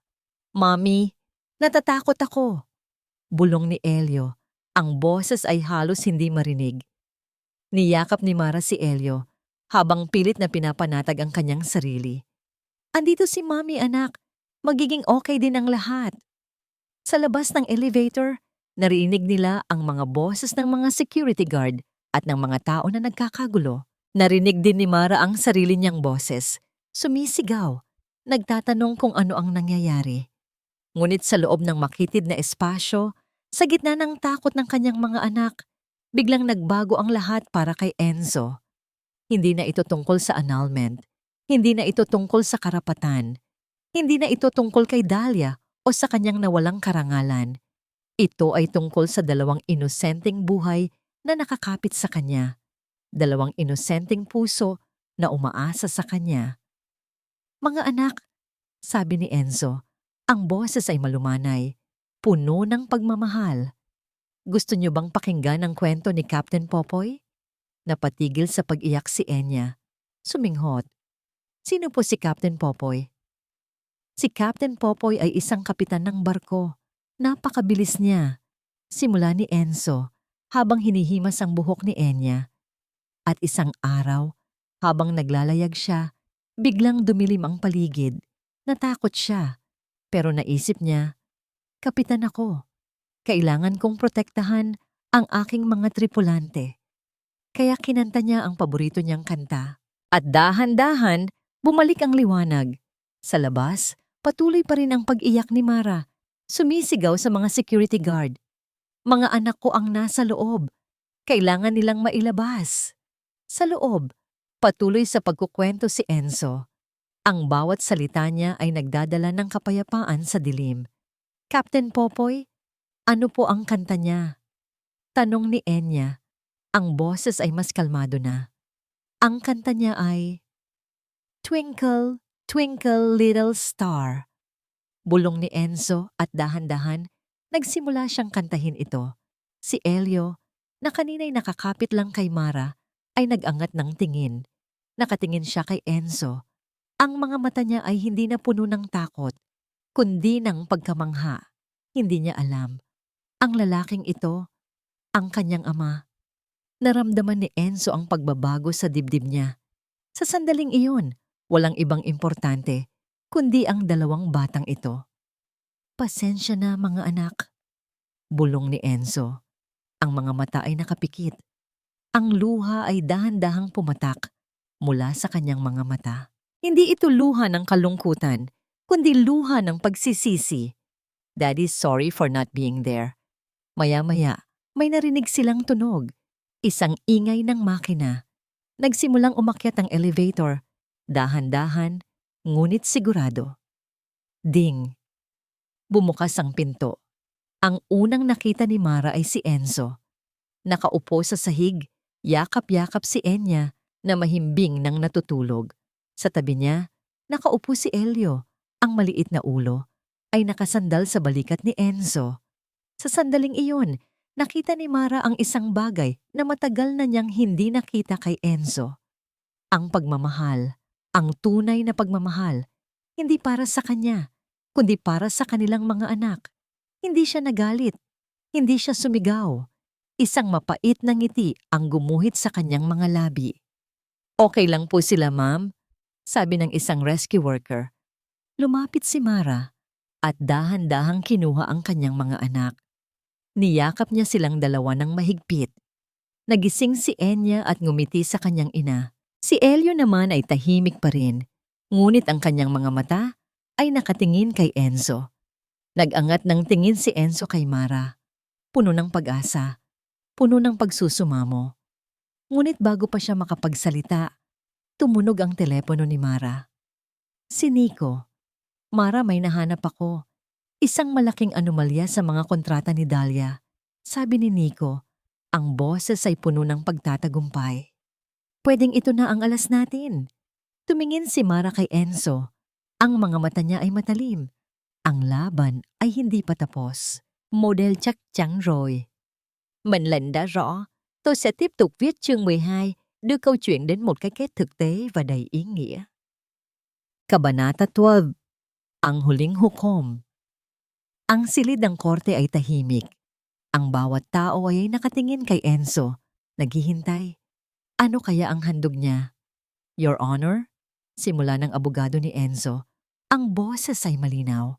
Mami, natatakot ako. Bulong ni Elio. Ang boses ay halos hindi marinig. Niyakap ni Mara si Elio habang pilit na pinapanatag ang kanyang sarili. Andito si Mami, anak. Magiging okay din ang lahat. Sa labas ng elevator, narinig nila ang mga boses ng mga security guard at ng mga tao na nagkakagulo. Narinig din ni Mara ang sarili niyang boses. Sumisigaw, nagtatanong kung ano ang nangyayari. Ngunit sa loob ng makitid na espasyo, sa gitna ng takot ng kanyang mga anak, biglang nagbago ang lahat para kay Enzo. Hindi na ito tungkol sa annulment. Hindi na ito tungkol sa karapatan. Hindi na ito tungkol kay Dahlia o sa kanyang nawalang karangalan. Ito ay tungkol sa dalawang inosenteng buhay na nakakapit sa kanya. Dalawang inosenteng puso na umaasa sa kanya. Mga anak, sabi ni Enzo, ang boses ay malumanay, puno ng pagmamahal. Gusto niyo bang pakinggan ang kwento ni Captain Popoy? Napatigil sa pag-iyak si Enya. Suminghot. Sino po si Captain Popoy? Si Captain Popoy ay isang kapitan ng barko. Napakabilis niya. Simula ni Enzo habang hinihimas ang buhok ni Enya. At isang araw, habang naglalayag siya, biglang dumilim ang paligid. Natakot siya. Pero naisip niya, Kapitan ako. Kailangan kong protektahan ang aking mga tripulante. Kaya kinanta niya ang paborito niyang kanta. At dahan-dahan, bumalik ang liwanag. Sa labas, patuloy pa rin ang pag-iyak ni Mara. Sumisigaw sa mga security guard. Mga anak ko ang nasa loob. Kailangan nilang mailabas. Sa loob, patuloy sa pagkukwento si Enzo. Ang bawat salita niya ay nagdadala ng kapayapaan sa dilim. Captain Popoy, ano po ang kanta niya? Tanong ni Enya. Ang boses ay mas kalmado na. Ang kanta niya ay Twinkle, Twinkle Little Star. Bulong ni Enzo at dahan-dahan, nagsimula siyang kantahin ito. Si Elio, na kanina'y nakakapit lang kay Mara, ay nag-angat ng tingin. Nakatingin siya kay Enzo. Ang mga mata niya ay hindi na puno ng takot, kundi ng pagkamangha. Hindi niya alam. Ang lalaking ito, ang kanyang ama. Naramdaman ni Enzo ang pagbabago sa dibdib niya. Sa sandaling iyon, walang ibang importante, kundi ang dalawang batang ito. Pasensya na mga anak, bulong ni Enzo. Ang mga mata ay nakapikit. Ang luha ay dahan-dahang pumatak mula sa kanyang mga mata. Hindi ito luha ng kalungkutan, kundi luha ng pagsisisi. Daddy's sorry for not being there. Maya-maya, may narinig silang tunog. Isang ingay ng makina. Nagsimulang umakyat ang elevator. Dahan-dahan, ngunit sigurado. Ding! Bumukas ang pinto. Ang unang nakita ni Mara ay si Enzo. Nakaupo sa sahig, yakap-yakap si Enya na mahimbing nang natutulog. Sa tabi niya, Nakaupo si Elio. Ang maliit na ulo ay nakasandal sa balikat ni Enzo. Sa sandaling iyon, nakita ni Mara ang isang bagay na matagal na niyang hindi nakita kay Enzo. Ang pagmamahal, ang tunay na pagmamahal, hindi para sa kanya, kundi para sa kanilang mga anak. Hindi siya nagalit, hindi siya sumigaw. Isang mapait na ngiti ang gumuhit sa kanyang mga labi. "Okay lang po sila, ma'am," sabi ng isang rescue worker. Lumapit si Mara at dahan-dahang kinuha ang kanyang mga anak. Niyakap niya silang dalawa ng mahigpit. Nagising si Enya at ngumiti sa kanyang ina. Si Elio naman ay tahimik pa rin, ngunit ang kanyang mga mata ay nakatingin kay Enzo. Nag-angat ng tingin si Enzo kay Mara. Puno ng pag-asa, puno ng pagsusumamo. Ngunit bago pa siya makapagsalita, tumunog ang telepono ni Mara. Si Nico. "Mara, may nahanap ako. Isang malaking anomalya sa mga kontrata ni Dahlia." Sabi ni Nico, ang boses ay puno ng pagtatagumpay. "Pwedeng ito na ang alas natin." Tumingin si Mara kay Enzo. Ang mga mata niya ay matalim. Ang laban ay hindi pa tapos. Model chắc chắn rồi. Mệnh lệnh đã rõ. Tôi sẽ tiếp tục viết chương 12, đưa câu chuyện đến một cái kết thực tế và đầy ý nghĩa. Kabanata 12. Ang huling hukom. Ang silid ng korte ay tahimik. Ang bawat tao ay nakatingin kay Enzo, naghihintay. Ano kaya ang handog niya? "Your Honor," simula ng abogado ni Enzo, ang boses ay malinaw.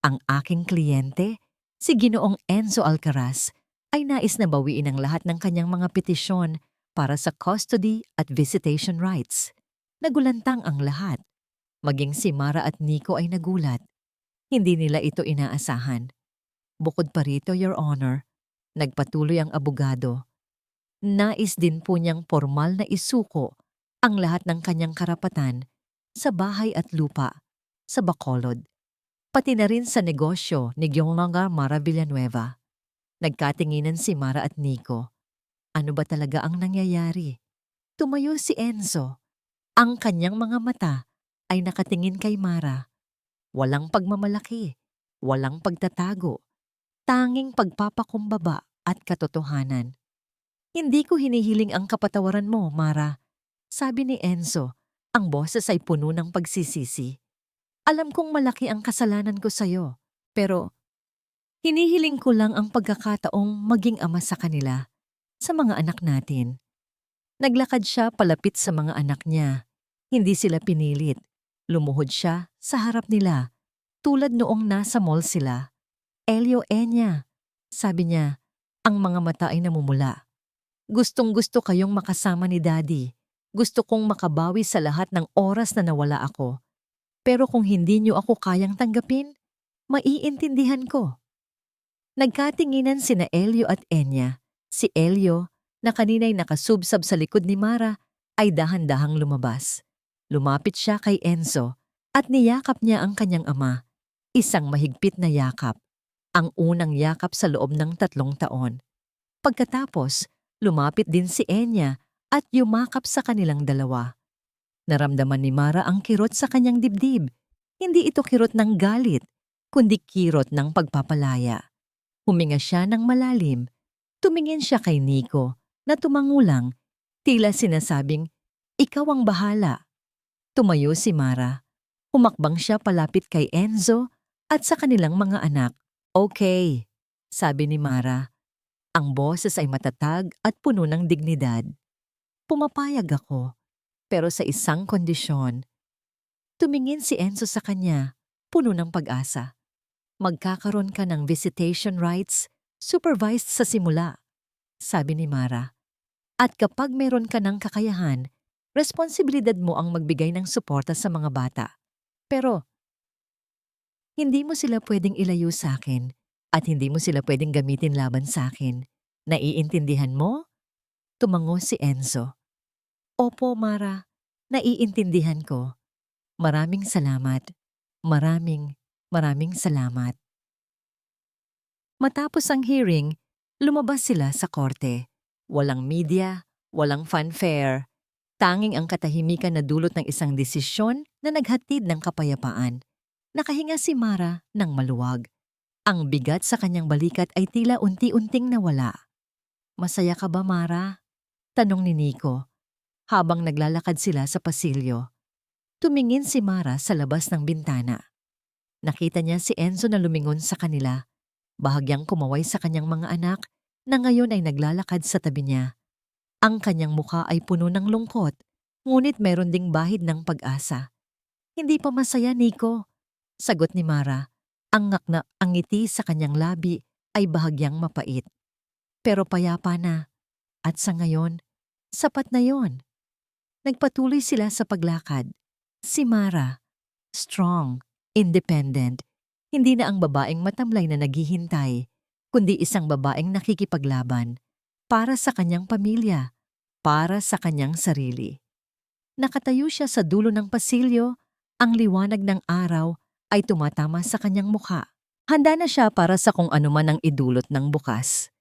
"Ang aking kliyente, si Ginoong Enzo Alcaraz, ay nais na bawiin ang lahat ng kanyang mga petisyon para sa custody at visitation rights." Nagulantang ang lahat. Maging si Mara at Nico ay nagulat. Hindi nila ito inaasahan. Bukod pa rito, Your Honor, nagpatuloy ang abogado. Nais din po niyang formal na isuko ang lahat ng kanyang karapatan sa bahay at lupa, sa Bacolod, pati na rin sa negosyo ni Gionanga Mara Villanueva. Nagkatinginan si Mara at Nico. Ano ba talaga ang nangyayari? Tumayo si Enzo. Ang kanyang mga mata ay nakatingin kay Mara. Walang pagmamalaki, walang pagtatago, tanging pagpapakumbaba at katotohanan. "Hindi ko hinihiling ang kapatawaran mo, Mara," sabi ni Enzo. Ang boses ay puno ng pagsisisi. "Alam kong malaki ang kasalanan ko sa'yo, pero hinihiling ko lang ang pagkakataong maging ama sa kanila, sa mga anak natin." Naglakad siya palapit sa mga anak niya. Hindi sila pinilit. Lumuhod siya sa harap nila, tulad noong nasa mall sila. "Elio, Enya," sabi niya, ang mga mata ay namumula. "Gustong-gusto kayong makasama ni Daddy. Gusto kong makabawi sa lahat ng oras na nawala ako. Pero kung hindi niyo ako kayang tanggapin, maiintindihan ko." Nagkatinginan sina Elio at Enya. Si Elio, na kanina'y nakasubsab sa likod ni Mara, ay dahan-dahang lumabas. Lumapit siya kay Enzo at niyakap niya ang kanyang ama. Isang mahigpit na yakap. Ang unang yakap sa loob ng 3 taon. Pagkatapos, lumapit din si Enya at yumakap sa kanilang dalawa. Naramdaman ni Mara ang kirot sa kanyang dibdib. Hindi ito kirot ng galit, kundi kirot ng pagpapalaya. Huminga siya ng malalim. Tumingin siya kay Nico na tumangulang, tila sinasabing, "Ikaw ang bahala." Tumayo si Mara. Humakbang siya palapit kay Enzo at sa kanilang mga anak. "Okay," sabi ni Mara. Ang boses ay matatag at puno ng dignidad. "Pumapayag ako, pero sa isang kondisyon." Tumingin si Enzo sa kanya, puno ng pag-asa. "Magkakaroon ka ng visitation rights, supervised sa simula," sabi ni Mara. "At kapag meron ka ng kakayahan, responsibilidad mo ang magbigay ng suporta sa mga bata. Pero, hindi mo sila pwedeng ilayo sa akin at hindi mo sila pwedeng gamitin laban sa akin. Naiintindihan mo?" Tumango si Enzo. "Opo, Mara. Naiintindihan ko. Maraming salamat. Maraming salamat." Matapos ang hearing, lumabas sila sa korte. Walang media, walang fanfare. Tanging ang katahimikan na dulot ng isang desisyon na naghatid ng kapayapaan. Nakahinga si Mara ng maluwag. Ang bigat sa kanyang balikat ay tila unti-unting nawala. "Masaya ka ba, Mara?" tanong ni Nico habang naglalakad sila sa pasilyo. Tumingin si Mara sa labas ng bintana. Nakita niya si Enzo na lumingon sa kanila, bahagyang kumaway sa kanyang mga anak na ngayon ay naglalakad sa tabi niya. Ang kanyang mukha ay puno ng lungkot, ngunit meron ding bahid ng pag-asa. "Hindi pa masaya, Nico," sagot ni Mara. Ang ngiti sa kanyang labi ay bahagyang mapait. "Pero payapa na, at sa ngayon, sapat na yon." Nagpatuloy sila sa paglakad. Si Mara, strong, independent, hindi na ang babaeng matamlay na naghihintay, kundi isang babaeng nakikipaglaban para sa kanyang pamilya, para sa kanyang sarili. Nakatayo siya sa dulo ng pasilyo, ang liwanag ng araw ay tumatama sa kanyang mukha. Handa na siya para sa kung anuman ang idulot ng bukas.